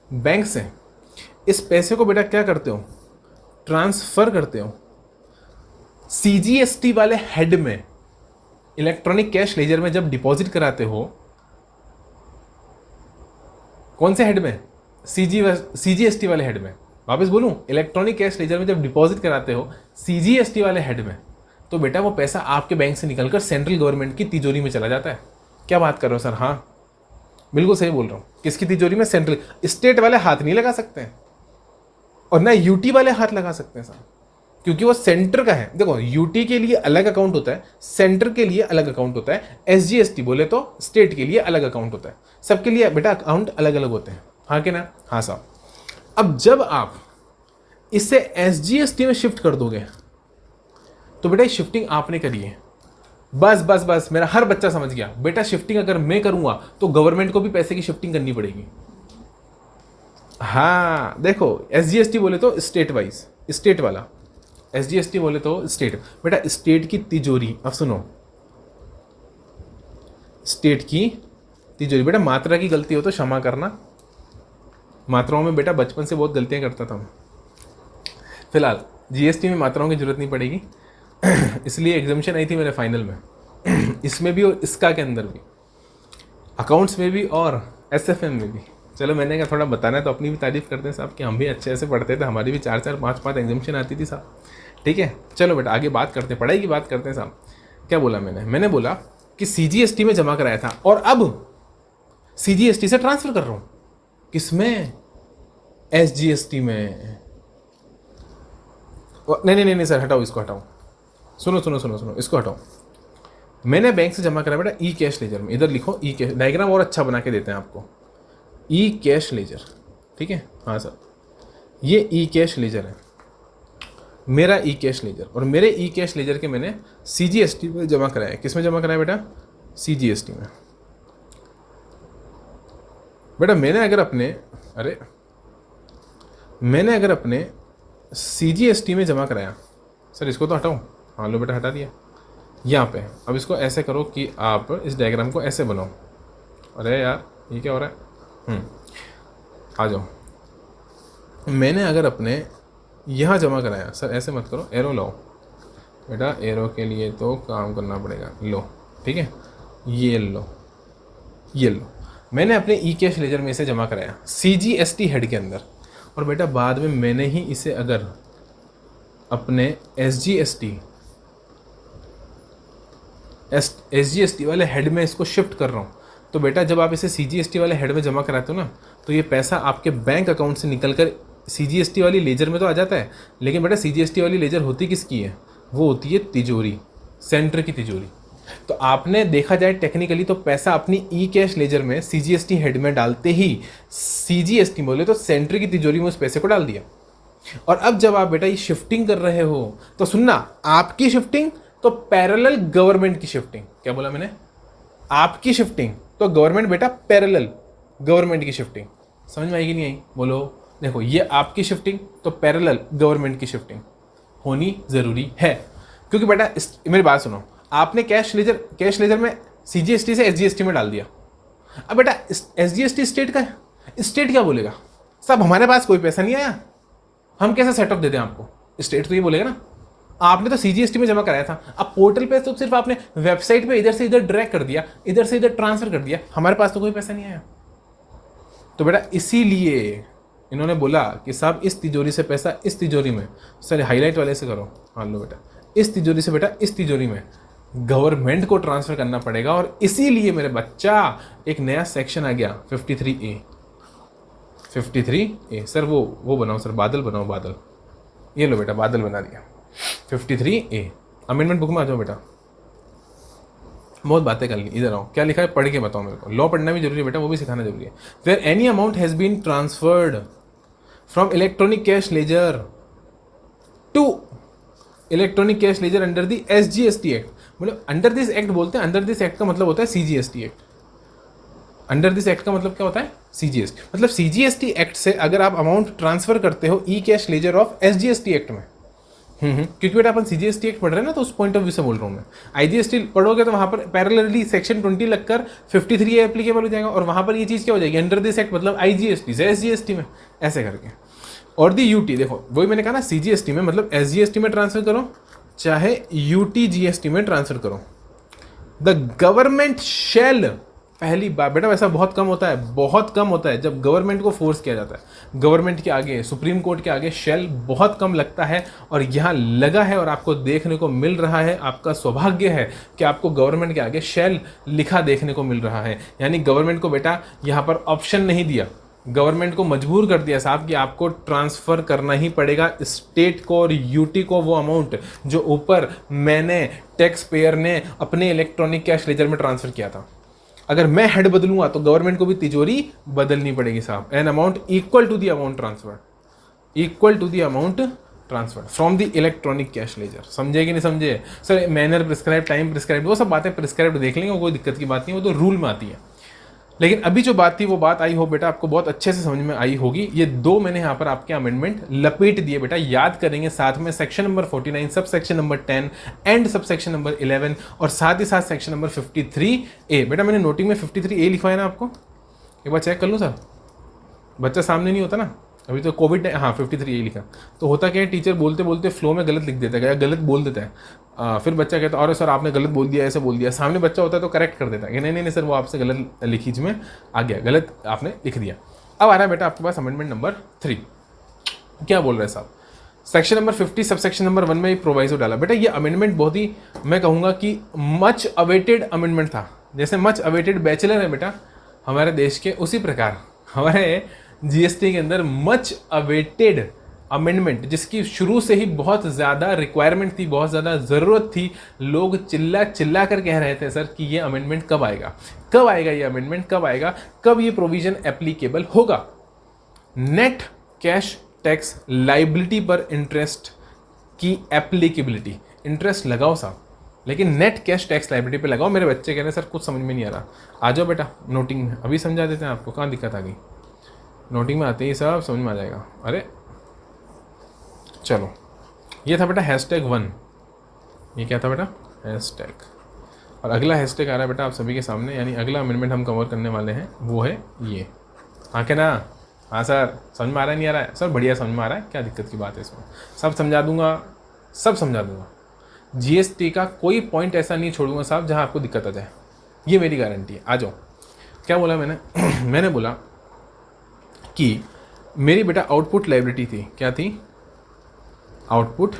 बैंक से इस पैसे को बेटा क्या करते हो, ट्रांसफर करते हो सीजीएसटी वाले हेड में, इलेक्ट्रॉनिक कैश लेजर में जब डिपॉजिट कराते हो, कौन से हेड में? सीजीएसटी वाले हेड में। वापस बोलूं, इलेक्ट्रॉनिक कैश लेजर में जब डिपॉजिट कराते हो सीजीएसटी वाले हेड में, तो बेटा वो पैसा आपके बैंक से निकलकर सेंट्रल गवर्नमेंट की तिजोरी में चला जाता है। क्या बात कर रहे हो सर? हाँ बिल्कुल सही बोल रहा हूँ। किसकी तिजोरी में? सेंट्रल। स्टेट वाले हाथ नहीं लगा सकते हैं, और ना यूटी वाले हाथ लगा सकते हैं साहब, क्योंकि वो सेंटर का है। देखो, यूटी के लिए अलग अकाउंट होता है, सेंटर के लिए अलग अकाउंट होता है, एसजीएसटी बोले तो स्टेट के लिए अलग अकाउंट होता है। सबके लिए बेटा अकाउंट अलग अलग होते हैं, हाँ कि ना? हाँ साहब। अब जब आप इसे एसजीएसटी में शिफ्ट कर दोगे, तो बेटा शिफ्टिंग आपने करी है। बस मेरा हर बच्चा समझ गया बेटा, शिफ्टिंग अगर मैं करूंगा तो गवर्नमेंट को भी पैसे की शिफ्टिंग करनी पड़ेगी। हाँ देखो, एसजीएसटी बोले तो स्टेट वाइज, स्टेट वाला एसजीएसटी बोले तो स्टेट। बेटा स्टेट की तिजोरी, अब सुनो, स्टेट की तिजोरी। बेटा मात्रा की गलती हो तो क्षमा करना, मात्राओं में बेटा बचपन से बहुत गलतियां करता था मैं। फिलहाल जीएसटी में मात्राओं की जरूरत नहीं पड़ेगी, इसलिए एग्जामिशन आई थी मेरे फाइनल में इसमें भी और इसका के अंदर भी, अकाउंट्स में भी और एसएफएम में भी। चलो मैंने कहा थोड़ा बताना है तो अपनी भी तारीफ करते हैं साहब कि हम भी अच्छे से पढ़ते थे, हमारी भी 4-4 5-5 एग्जामिशन आती थी साहब। ठीक है, चलो बेटा आगे बात करते हैं, पढ़ाई की बात करते हैं साहब। क्या बोला मैंने बोला कि सीजीएसटी में जमा कराया था और अब सीजीएसटी से ट्रांसफर कर रहा हूँ। किसमें? एसजीएसटी में। नहीं सर हटाओ, इसको हटाओ। सुनो, इसको हटाओ। मैंने बैंक से जमा करा बेटा ई कैश लेजर में, इधर लिखो ई कैश, डायग्राम और अच्छा बना के देते हैं आपको। ई कैश लेजर, ठीक है? हाँ सर, ये ई कैश लेजर है, मेरा ई कैश लेजर, और मेरे ई कैश लेजर के मैंने सीजीएसटी में जमा कराया। किस में जमा कराया बेटा? सीजीएसटी में। बेटा मैंने अगर अपने सीजीएसटी में जमा कराया, सर इसको तो हटाओ, हाँ लो बेटा हटा दिया यहाँ पे। अब इसको ऐसे करो कि आप इस डायग्राम को ऐसे बनाओ। अरे यार ये क्या हो रहा है? आ जाओ। मैंने अगर अपने यहाँ जमा कराया, सर ऐसे मत करो, एरो लाओ बेटा, एरो के लिए तो काम करना पड़ेगा। लो ठीक है, ये लो। मैंने अपने ई कैश लेजर में इसे जमा कराया सीजीएसटी हेड के अंदर, और बेटा बाद में मैंने ही इसे अगर अपने एसजीएसटी वाले हेड में इसको शिफ्ट कर रहा हूँ, तो बेटा जब आप इसे सीजीएसटी वाले हेड में जमा कराते हो ना, तो ये पैसा आपके बैंक अकाउंट से निकलकर सीजीएसटी वाली लेजर में तो आ जाता है, लेकिन बेटा सीजीएसटी वाली लेजर होती किसकी है? वो होती है तिजोरी, सेंटर की तिजोरी। तो आपने देखा जाए टेक्निकली तो पैसा अपनी ई कैश लेजर में सीजीएसटी हेड में डालते ही सीजीएसटी बोले तो सेंटर की तिजोरी में उस पैसे को डाल दिया। और अब जब आप बेटा ये शिफ्टिंग कर रहे हो तो सुनना, आपकी शिफ्टिंग तो पैरेलल गवर्नमेंट की शिफ्टिंग। क्या बोला मैंने? आपकी शिफ्टिंग तो गवर्नमेंट बेटा पैरेलल गवर्नमेंट की शिफ्टिंग। समझ में आएगी नहीं आई? बोलो। देखो ये आपकी शिफ्टिंग तो पैरेलल गवर्नमेंट की शिफ्टिंग होनी जरूरी है, क्योंकि बेटा मेरी बात सुनो, आपने कैश लेजर में सीजीएसटी से एसजीएसटी में डाल दिया। अब बेटा एसजीएसटी स्टेट का है, स्टेट क्या बोलेगा? साहब हमारे पास कोई पैसा नहीं आया, हम कैसे सेटअप दे दें आपको? स्टेट तो ये बोलेगा ना, आपने तो सीजीएसटी में जमा कराया था। अब पोर्टल पे तो सिर्फ आपने वेबसाइट पे इधर से इधर ड्रैग कर दिया, इधर से इधर ट्रांसफर कर दिया, हमारे पास तो कोई पैसा नहीं आया। तो बेटा इसीलिए इन्होंने बोला कि साहब इस तिजोरी से पैसा इस तिजोरी में, सर हाईलाइट वाले से करो, हाँ लो बेटा, इस तिजोरी से बेटा इस तिजोरी में गवर्नमेंट को ट्रांसफर करना पड़ेगा। और इसीलिए मेरे बच्चा एक नया सेक्शन आ गया 53A। सर वो बनाओ सर, बादल बनाओ, बादल। ये लो बेटा बादल बना दिया 53A। अमेंडमेंट बुक में आ जाओ बेटा, बहुत बातें कर ली, इधर आओ। क्या लिखा है पढ़ के बताओ मेरे को। लॉ पढ़ना भी जरूरी है बेटा, वो भी सिखाना जरूरी है। Where any amount has been transferred from electronic cash ledger to electronic cash ledger under the SGST act. मतलब अंडर दिस एक्ट बोलते हैं, अंडर दिस एक्ट का मतलब होता है CGST act. Under this act का मतलब क्या होता है? CGST, मतलब CGST एक्ट से अगर आप अमाउंट ट्रांसफर करते हो E cash ledger of SGST act में, क्योंकि बेटा अपन CGST एक्ट पढ़ रहे हैं ना, तो उस पॉइंट ऑफ व्यू से बोल रहा हूँ मैं। IGST पढ़ोगे तो वहाँ पर पैरेलली सेक्शन 20 लगकर 53 एप्लीकेबल हो जाएगा, और वहाँ पर ये चीज़ क्या हो जाएगी? अंडर दिस एक्ट मतलब IGST से SGST में, ऐसे करके। और दी UT, देखो वही मैंने कहा ना, CGST में मतलब SGST में ट्रांसफर करो चाहे UT GST में ट्रांसफर करो, द गवर्नमेंट शेल, पहली बार बेटा वैसा बहुत कम होता है, बहुत कम होता है जब गवर्नमेंट को फोर्स किया जाता है। गवर्नमेंट के आगे, सुप्रीम कोर्ट के आगे शेल बहुत कम लगता है, और यहाँ लगा है और आपको देखने को मिल रहा है। आपका सौभाग्य है कि आपको गवर्नमेंट के आगे शेल लिखा देखने को मिल रहा है, यानी गवर्नमेंट को बेटा यहाँ पर ऑप्शन नहीं दिया, गवर्नमेंट को मजबूर कर दिया साहब कि आपको ट्रांसफ़र करना ही पड़ेगा स्टेट को और UT को वो अमाउंट जो ऊपर मैंने, टैक्स पेयर ने अपने इलेक्ट्रॉनिक कैश लेजर में ट्रांसफ़र किया था। अगर मैं हेड बदलूंगा तो गवर्नमेंट को भी तिजोरी बदलनी पड़ेगी साहब। An amount equal to the amount transferred, equal to the amount transferred from the electronic cash ledger. समझे कि नहीं समझे? Sir manner prescribe, time prescribe, वो सब बातें प्रिस्क्राइब देख लेंगे, कोई दिक्कत की बात नहीं, वो तो रूल में आती है। लेकिन अभी जो बात थी वो बात आई हो बेटा आपको बहुत अच्छे से समझ में आई होगी। ये दो मैंने यहाँ पर आपके अमेंडमेंट लपेट दिए बेटा, याद करेंगे साथ में सेक्शन नंबर 49, सब सेक्शन नंबर 10 एंड सब सेक्शन नंबर 11, और साथ ही साथ सेक्शन नंबर 53A। बेटा मैंने नोटिंग में 53A लिखवाया ना आपको, एक बार चेक कर लूँ सर, बच्चा सामने नहीं होता ना अभी तो कोविड, हाँ 53A लिखा। तो होता क्या है, टीचर बोलते बोलते फ्लो में गलत लिख देता है या गलत बोल देता है, फिर बच्चा कहता है अरे सर आपने गलत बोल दिया, ऐसे बोल दिया। सामने बच्चा होता है तो करेक्ट कर देता है कि नहीं नहीं नहीं सर वो आपसे गलत लिखीज में आ गया, गलत आपने लिख दिया। अब आ रहा है बेटा आपके पास अमेंडमेंट नंबर 3। क्या बोल रहे हैं साहब? सेक्शन नंबर 50 सब सेक्शन नंबर 1 में प्रोवाइजो डाला। बेटा ये अमेंडमेंट बहुत ही, मैं कहूँगा कि मच अवेटेड अमेंडमेंट था। जैसे मच अवेटेड बैचलर है बेटा हमारे देश के, उसी प्रकार हमारे GST के अंदर मच अवेटेड अमेंडमेंट, जिसकी शुरू से ही बहुत ज़्यादा रिक्वायरमेंट थी, बहुत ज़्यादा ज़रूरत थी। लोग चिल्ला चिल्ला कर कह रहे थे सर कि ये अमेंडमेंट कब आएगा, कब आएगा ये अमेंडमेंट, कब आएगा, कब ये प्रोविज़न एप्लीकेबल होगा। नेट कैश टैक्स लाइबिलिटी पर इंटरेस्ट की एप्लीकेबिलिटी, इंटरेस्ट लगाओ साहब, लेकिन नेट कैश टैक्स लाइबिलिटी पे लगाओ। मेरे बच्चे कह रहे हैं सर कुछ समझ में नहीं आ रहा, आ जाओ बेटा नोटिंग में, अभी समझा देते हैं आपको, कहाँ दिक्कत आ गई। नोटिंग में आते ही सब समझ में आ जाएगा। अरे चलो, ये था बेटा #1, ये क्या था बेटा हैशटैग, और अगला हैशटैग आ रहा है बेटा आप सभी के सामने, यानी अगला अमेंडमेंट हम कवर करने वाले हैं वो है ये। हाँ क्या ना? हाँ सर समझ में आ रहा है, नहीं आ रहा है? सर बढ़िया समझ में आ रहा है, क्या दिक्कत की बात है इसमें, सब समझा दूंगा, सब समझा दूंगा। GST का कोई पॉइंट ऐसा नहीं छोड़ूंगा साहब जहाँ आपको दिक्कत आ जाए, ये मेरी गारंटी है। आ जाओ, क्या बोला मैंने मैंने बोला कि मेरी बेटा आउटपुट लाइबिलिटी थी, क्या थी? आउटपुट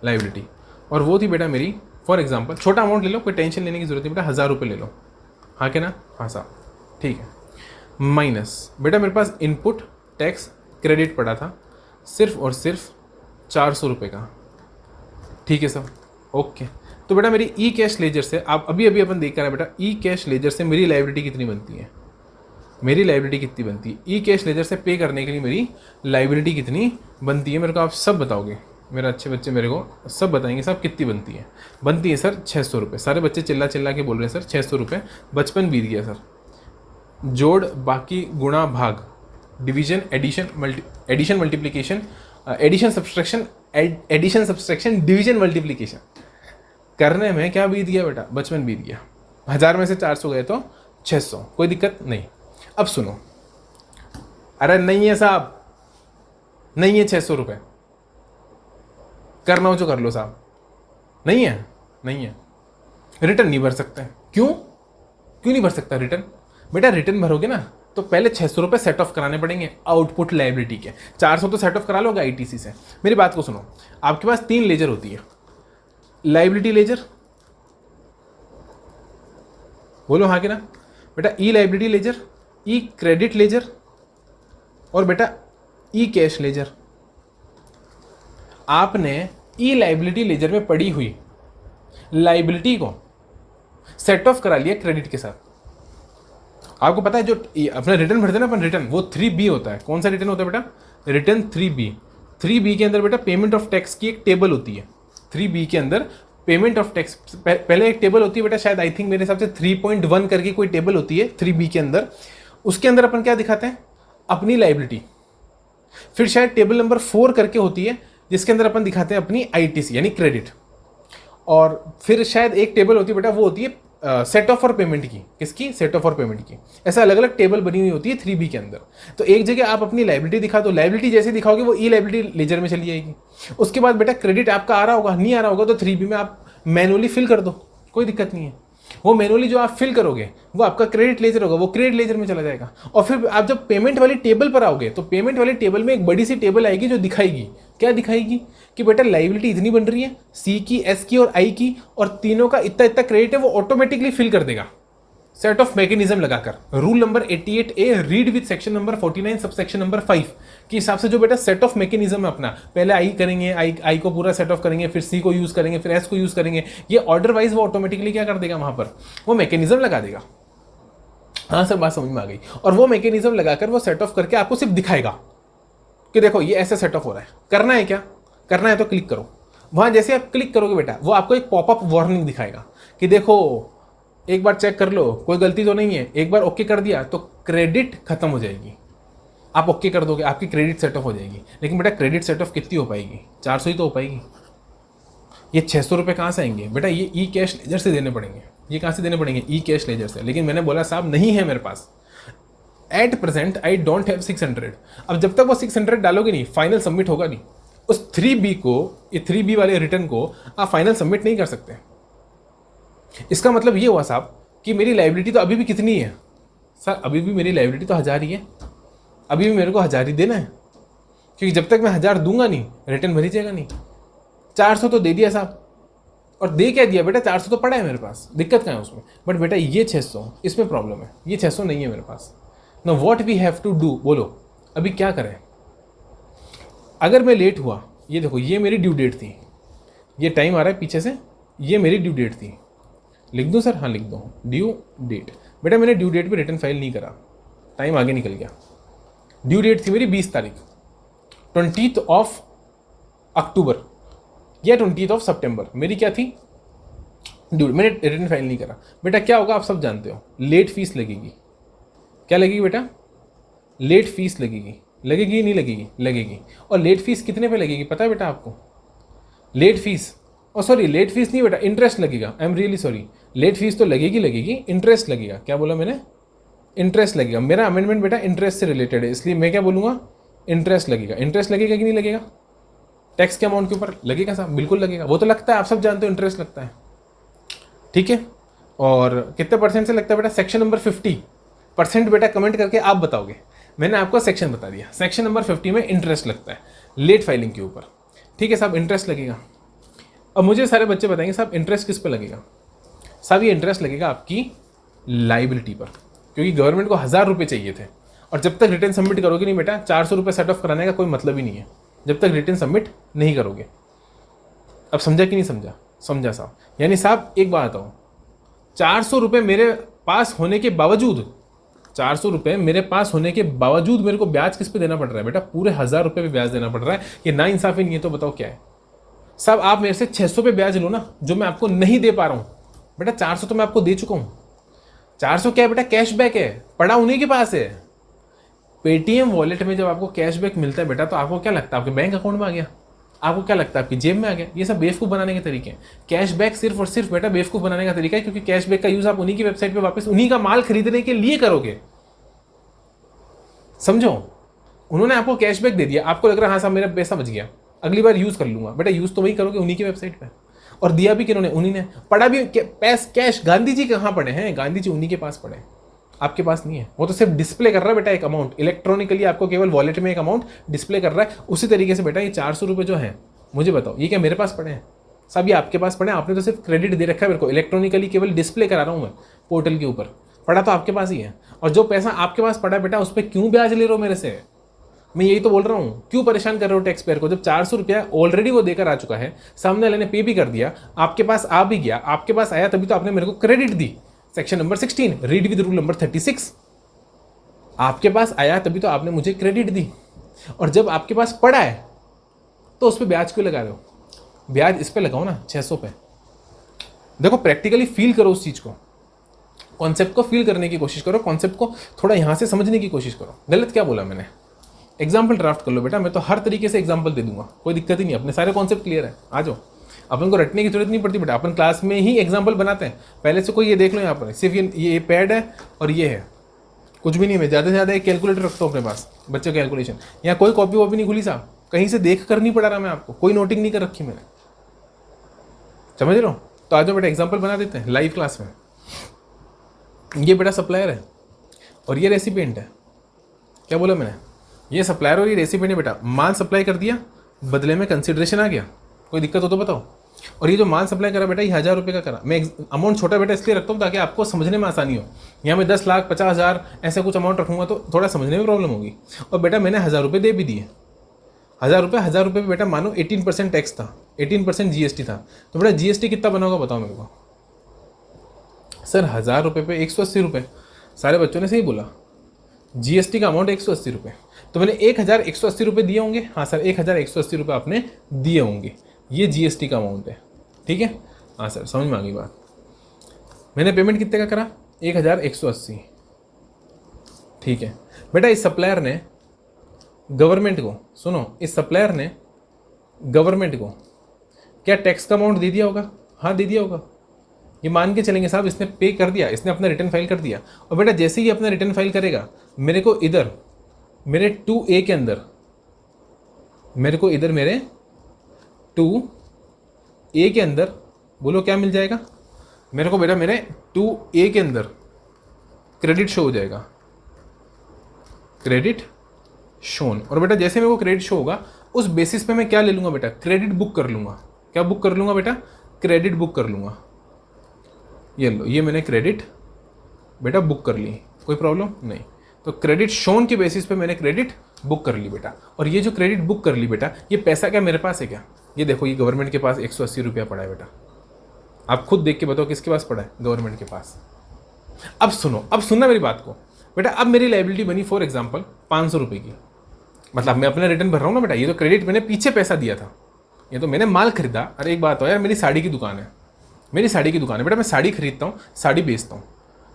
लाइबिलिटी, और वो थी बेटा मेरी, फॉर एग्जांपल छोटा अमाउंट ले लो, कोई टेंशन लेने की जरूरत नहीं बेटा, 1000 रुपये ले लो। हाँ क्या ना? हाँ साहब ठीक है। माइनस बेटा मेरे पास इनपुट टैक्स क्रेडिट पड़ा था सिर्फ और सिर्फ 400 रुपये का, ठीक है सर ओके। तो बेटा मेरी ई कैश लेजर से, आप अभी अभी अपन देख कर रहे हैं बेटा, ई कैश लेजर से मेरी लाइबिलिटी कितनी बनती है, मेरी लाइबिलिटी कितनी बनती है, ई कैश लेजर से पे करने के लिए मेरी लाइबिलिटी कितनी बनती है, मेरे को आप सब बताओगे, मेरे अच्छे बच्चे मेरे को सब बताएंगे साहब कितनी बनती है। बनती है सर 600 रुपये। सारे बच्चे चिल्ला चिल्ला के बोल रहे हैं सर 600 रुपये, बचपन बीत गया सर। जोड़ बाकी गुणा भाग, division addition multiplication, addition subtraction division multiplication करने में क्या बीत गया बेटा? बचपन बीत गया। 1000 में से 400 गए तो 600, कोई दिक्कत नहीं। अब सुनो, अरे नहीं है साहब, नहीं है 600 रुपये, करना हो जो कर लो साहब, नहीं है, नहीं है, रिटर्न नहीं भर सकते। क्यों नहीं भर सकता रिटर्न? बेटा रिटर्न भरोगे ना तो पहले 600 रुपये सेट ऑफ कराने पड़ेंगे आउटपुट लाइबिलिटी के, 400 तो सेट ऑफ करा लोगे ITC से। मेरी बात को सुनो, आपके पास 3 लेजर होती है, लाइबिलिटी लेजर, बोलो हाँ कि ना बेटा, ई लाइबिलिटी लेजर, ई क्रेडिट लेजर, और बेटा ई कैश लेजर। आपने ई लाइबिलिटी लेजर में पड़ी हुई लाइबिलिटी को सेट ऑफ करा लिया क्रेडिट के साथ। आपको पता है जो अपना रिटर्न भरते हैं ना अपन, रिटर्न वो 3B होता है। कौन सा रिटर्न होता है बेटा? Return 3B। 3B के अंदर बेटा पेमेंट ऑफ टैक्स की एक टेबल होती है। 3B के अंदर पेमेंट ऑफ टैक्स, पहले एक टेबल होती है बेटा, शायद आई थिंक मेरे हिसाब से 3.1 करके कोई टेबल होती है 3B के अंदर, उसके अंदर अपन क्या दिखाते हैं, अपनी लाइबिलिटी। फिर शायद टेबल नंबर 4 करके होती है जिसके अंदर अपन दिखाते हैं अपनी ITC यानी क्रेडिट। और फिर शायद एक टेबल होती है बेटा, वो होती है सेट ऑफ और पेमेंट की। किसकी? सेट ऑफ और पेमेंट की। ऐसा अलग अलग टेबल बनी हुई होती है 3B के अंदर। तो एक जगह आप अपनी लाइबिलिटी दिखा दो, लाइबिलिटी जैसे दिखाओगे वो ई लाइबिलिटी लेजर में चली जाएगी। उसके बाद बेटा क्रेडिट आपका आ रहा होगा, नहीं आ रहा होगा तो 3B में आप मैनुअली फिल कर दो, कोई दिक्कत नहीं है। वो मैनुअली जो आप फिल करोगे वो आपका क्रेडिट लेजर होगा, वो क्रेडिट लेजर में चला जाएगा। और फिर आप जब पेमेंट वाली टेबल पर आओगे तो पेमेंट वाली टेबल में एक बड़ी सी टेबल आएगी जो दिखाएगी, क्या दिखाएगी कि बेटा लाइबिलिटी इतनी बन रही है, C की, S की और I की, और तीनों का इतना इतना क्रेडिट है, वो ऑटोमेटिकली फिल कर देगा सेट ऑफ मैकेनिज्म लगाकर। Rule number 88A read with section number 49 सब सेक्शन नंबर 5 के हिसाब से जो बेटा सेट ऑफ मैकेनिज्म है अपना, पहले आई करेंगे, आई को पूरा सेट ऑफ करेंगे, फिर सी को यूज करेंगे, फिर एस को यूज करेंगे, ये ऑर्डर वाइज वो ऑटोमेटिकली क्या कर देगा, वहां पर वो मैकेनिज्म लगा देगा। हाँ सर, बात समझ में आ गई। और वो मैकेनिज्म लगाकर वो सेट ऑफ करके आपको सिर्फ दिखाएगा कि देखो ये ऐसे सेट ऑफ हो रहा है। करना है क्या? करना है तो क्लिक करो। वहां जैसे आप क्लिक करोगे बेटा, वो आपको एक पॉपअप वार्निंग दिखाएगा कि देखो एक बार चेक कर लो, कोई गलती तो नहीं है। एक बार ओके कर दिया तो क्रेडिट खत्म हो जाएगी। आप ओके कर दोगे, आपकी क्रेडिट सेट ऑफ हो जाएगी। लेकिन बेटा क्रेडिट सेट ऑफ कितनी हो पाएगी? 400 ही तो हो पाएगी। ये 600 रुपये कहाँ से आएंगे बेटा? ये ई कैश लेजर से देने पड़ेंगे। ये कहाँ से देने पड़ेंगे? ई कैश लेजर से। लेकिन मैंने बोला साहब नहीं है मेरे पास, at present I don't have 600। अब जब तक वो 600 डालोगे नहीं, फाइनल सबमिट होगा नहीं। उस 3B को, ये 3B वाले रिटर्न को आप फाइनल सबमिट नहीं कर सकते। इसका मतलब ये हुआ साहब कि मेरी लाइबिलिटी तो अभी भी कितनी है सर? अभी भी मेरी लाइबिलिटी तो 1000 ही है। अभी भी मेरे को 1000 ही देना है, क्योंकि जब तक मैं 1000 दूंगा नहीं रिटर्न भरी जाएगा नहीं। 400 तो दे दिया साहब, और दे क्या दिया बेटा? 400 तो पड़ा है मेरे पास, दिक्कत क्या है उसमें? बट बेटा ये 600, इसमें प्रॉब्लम है। ये 600 नहीं है मेरे पास। Now what we have to do, बोलो अभी क्या करें? अगर मैं लेट हुआ, ये देखो ये मेरी ड्यू डेट थी, ये टाइम आ रहा है पीछे से, ये मेरी ड्यू डेट थी। लिख दूं सर? हाँ लिख दो, ड्यू डेट। बेटा मैंने ड्यू डेट पे रिटर्न फाइल नहीं करा, टाइम आगे निकल गया। ड्यू डेट थी मेरी 20 तारीख, 20 अक्टूबर या 20 सितंबर मेरी क्या थी ड्यू। मैंने रिटर्न फाइल नहीं करा। बेटा क्या होगा आप सब जानते हो, लेट फीस लगेगी। क्या लगेगी बेटा? लेट फीस लगेगी। लगेगी नहीं लगेगी? लगेगी। और लेट फीस कितने पे लगेगी पता है बेटा आपको? लेट फीस, और सॉरी लेट फीस नहीं बेटा, इंटरेस्ट लगेगा। I am really sorry, late fees तो लगेगी, इंटरेस्ट लगेगा। क्या बोला मैंने? इंटरेस्ट लगेगा। मेरा अमेंडमेंट बेटा इंटरेस्ट से रिलेटेड है, इसलिए मैं क्या बोलूँगा? इंटरेस्ट लगेगा। इंटरेस्ट लगेगा कि नहीं लगेगा? टैक्स के अमाउंट के ऊपर लगेगा साहब, बिल्कुल लगेगा। वो तो लगता है, आप सब जानते हो इंटरेस्ट लगता है, ठीक है। और कितने परसेंट से लगता है बेटा? सेक्शन नंबर 50% बेटा कमेंट करके आप बताओगे। मैंने आपको सेक्शन बता दिया, सेक्शन नंबर 50 में इंटरेस्ट लगता है लेट फाइलिंग के ऊपर, ठीक है साहब, इंटरेस्ट लगेगा। अब मुझे सारे बच्चे बताएंगे साहब इंटरेस्ट किस पे लगेगा? साहब ये इंटरेस्ट लगेगा आपकी लाइबिलिटी पर, क्योंकि गवर्नमेंट को 1000 रुपये चाहिए थे। और जब तक रिटर्न सबमिट करोगे नहीं बेटा, 400 रुपये सेट ऑफ कराने का कोई मतलब ही नहीं है जब तक रिटर्न सबमिट नहीं करोगे। अब समझा कि नहीं समझा? समझा साहब। यानी साहब एक बात बताओ, 400 रुपये मेरे पास होने के बावजूद, 400 रुपये मेरे पास होने के बावजूद मेरे को ब्याज किस पे देना पड़ रहा है बेटा? पूरे 1000 रुपये पे ब्याज देना पड़ रहा है। ये ना इंसाफी नहीं है तो बताओ क्या है साहब? आप मेरे से 600 पे ब्याज लो ना, जो मैं आपको नहीं दे पा रहा हूँ बेटा। 400 तो मैं आपको दे चुका हूँ। 400 क्या है बेटा? कैशबैक है, पड़ा उन्हीं के पास है। पेटीएम वॉलेट में जब आपको कैशबैक मिलता है बेटा, तो आपको क्या लगता है आपके बैंक अकाउंट में आ गया? आपको क्या लगता है आपकी जेब में आ गया? ये सब बेवकूफ़ बनाने के तरीके हैं। कैशबैक सिर्फ और सिर्फ बेटा बेवकूफ़ बनाने का तरीका है, क्योंकि कैशबैक का यूज आप उन्हीं की वेबसाइट पे वापस उन्हीं का माल खरीदने के लिए करोगे। समझो, उन्होंने आपको कैशबैक दे दिया, आपको लग रहा है हाँ साहब मेरा पैसा बच गया, अगली बार यूज कर लूंगा। बेटा यूज तो वही करोगे उन्हीं की वेबसाइट पे, और दिया भी किन्होंने? उन्हीं ने। पड़ा भी कैश। गांधी जी कहाँ पड़े हैं? गांधी जी उन्हीं के पास पड़े, आपके पास नहीं है। वो तो सिर्फ डिस्प्ले कर रहा है बेटा एक अमाउंट, इलेक्ट्रॉनिकली आपको केवल वॉलेट में एक अमाउंट डिस्प्ले कर रहा है। उसी तरीके से बेटा ये 400 रुपये जो है, मुझे बताओ ये क्या मेरे पास पड़े हैं? साहब ये आपके पास पड़े हैं, आपने तो सिर्फ क्रेडिट दे रखा है मेरे को, इलेक्ट्रॉनिकली केवल डिस्प्ले करा रहा हूँ मैं पोर्टल के ऊपर। पड़ा तो आपके पास ही है। और जो पैसा आपके पास पड़ा है बेटा, उस पर क्यों ब्याज ले रहे हो मेरे से? मैं यही तो बोल रहा हूँ, क्यों परेशान कर रहे हो टैक्स पेयर को? जब 400 रुपया ऑलरेडी वो देकर आ चुका है, सामने वाले ने पे भी कर दिया, आपके पास आ भी गया, आपके पास आया तभी तो आपने मेरे को credit the. Section number 16 read with rule number 36, आपके पास आया तभी तो आपने मुझे क्रेडिट दी। और जब आपके पास पड़ा है तो उस पर ब्याज क्यों लगा रहे हो? ब्याज इस पे लगाओ ना, 600 पे। देखो प्रैक्टिकली फील करो उस चीज़ को, कॉन्सेप्ट को फील करने की कोशिश करो, कॉन्सेप्ट को थोड़ा यहाँ से समझने की कोशिश करो। गलत क्या बोला मैंने? एग्जाम्पल ड्राफ्ट कर लो बेटा, मैं तो हर तरीके से एग्जाम्पल दे दूंगा, कोई दिक्कत ही नहीं, अपने सारे कॉन्सेप्ट क्लियर है, आ जाओ। अपन को रटने की जरूरत नहीं पड़ती बेटा, अपन क्लास में ही एग्जाम्पल बनाते हैं। पहले से कोई ये देख लो, यहाँ पर सिर्फ ये पैड है और ये है, कुछ भी नहीं। मैं ज़्यादा से ज़्यादा एक कैलकुलेटर रखता हूँ अपने पास, बच्चों कैलकुलेशन। यहाँ कोई कॉपी वॉपी नहीं खुली साहब, कहीं से देख कर नहीं पढ़ा रहा मैं आपको, कोई नोटिंग नहीं कर रखी मैंने, समझ रहे हो? तो आ जाओ बेटा एग्जाम्पल बना देते हैं लाइव क्लास में। ये बेटा सप्लायर है और ये रेसिपिएंट है। क्या बोला मैंने? ये सप्लायर और ये रेसिपिएंट है बेटा। माल सप्लाई कर दिया, बदले में कंसिडरेशन आ गया, कोई दिक्कत हो तो बताओ। और ये जो माल सप्लाई करा बेटा, ये 1000 रुपये का करा। मैं अमाउंट छोटा बेटा इसलिए रखता हूँ ताकि आपको समझने में आसानी हो। यहाँ मैं 10 लाख 50,000 ऐसा कुछ अमाउंट रखूँगा तो थोड़ा समझने में प्रॉब्लम होगी। और बेटा मैंने 1000 रुपये दे भी दिए। 1000 रुपये पे बेटा मानो 18% टैक्स था, 18% GST था। तो बेटा GST कितना बना होगा बताओ मेरे को? सर 1000 रुपये पे 180 रुपये, सारे बच्चों ने सही बोला। GST का अमाउंट 180 रुपये, तो मैंने 1180 रुपये दिए होंगे। हाँ सर 1180 रुपये आपने दिए होंगे, ये GST का अमाउंट है, ठीक है। हाँ सर समझ में आ गई बात। मैंने पेमेंट कितने का करा? 1180, ठीक है बेटा। इस सप्लायर ने गवर्नमेंट को, सुनो, इस सप्लायर ने गवर्नमेंट को क्या टैक्स का अमाउंट दे दिया होगा? हाँ दे दिया होगा। ये मान के चलेंगे साहब, इसने पे कर दिया, इसने अपना रिटर्न फाइल कर दिया। और बेटा जैसे ही अपना रिटर्न फाइल करेगा, मेरे को इधर मेरे 2A के अंदर, मेरे 2A के अंदर बोलो क्या मिल जाएगा मेरे को? बेटा मेरे 2A के अंदर क्रेडिट शो हो जाएगा, क्रेडिट शोन। और बेटा जैसे मेरे को क्रेडिट शो होगा, उस बेसिस पे मैं क्या ले लूँगा बेटा? क्रेडिट बुक कर लूँगा। क्या बुक कर लूँगा बेटा? क्रेडिट बुक कर लूँगा। ये लो, ये मैंने क्रेडिट बेटा बुक कर ली, कोई प्रॉब्लम नहीं। तो क्रेडिट शोन के बेसिस पे मैंने क्रेडिट बुक कर ली बेटा। और ये जो क्रेडिट बुक कर ली बेटा, ये पैसा क्या मेरे पास है क्या? ये देखो, ये गवर्नमेंट के पास 180 रुपया पड़ा है बेटा। आप खुद देख के बताओ किसके पास पड़ा है? गवर्नमेंट के पास। अब सुनो, अब सुनना मेरी बात को बेटा। अब मेरी लाइबिलिटी बनी फॉर एग्जाम्पल 500 रुपये की, मतलब मैं अपना रिटर्न भर रहा हूँ ना बेटा। ये तो क्रेडिट मैंने पीछे पैसा दिया था, ये तो मैंने माल खरीदा। अरे एक बात हो यार, मेरी साड़ी की दुकान है, मेरी साड़ी की दुकान है बेटा, मैं साड़ी खरीदता हूँ, साड़ी बेचता हूँ।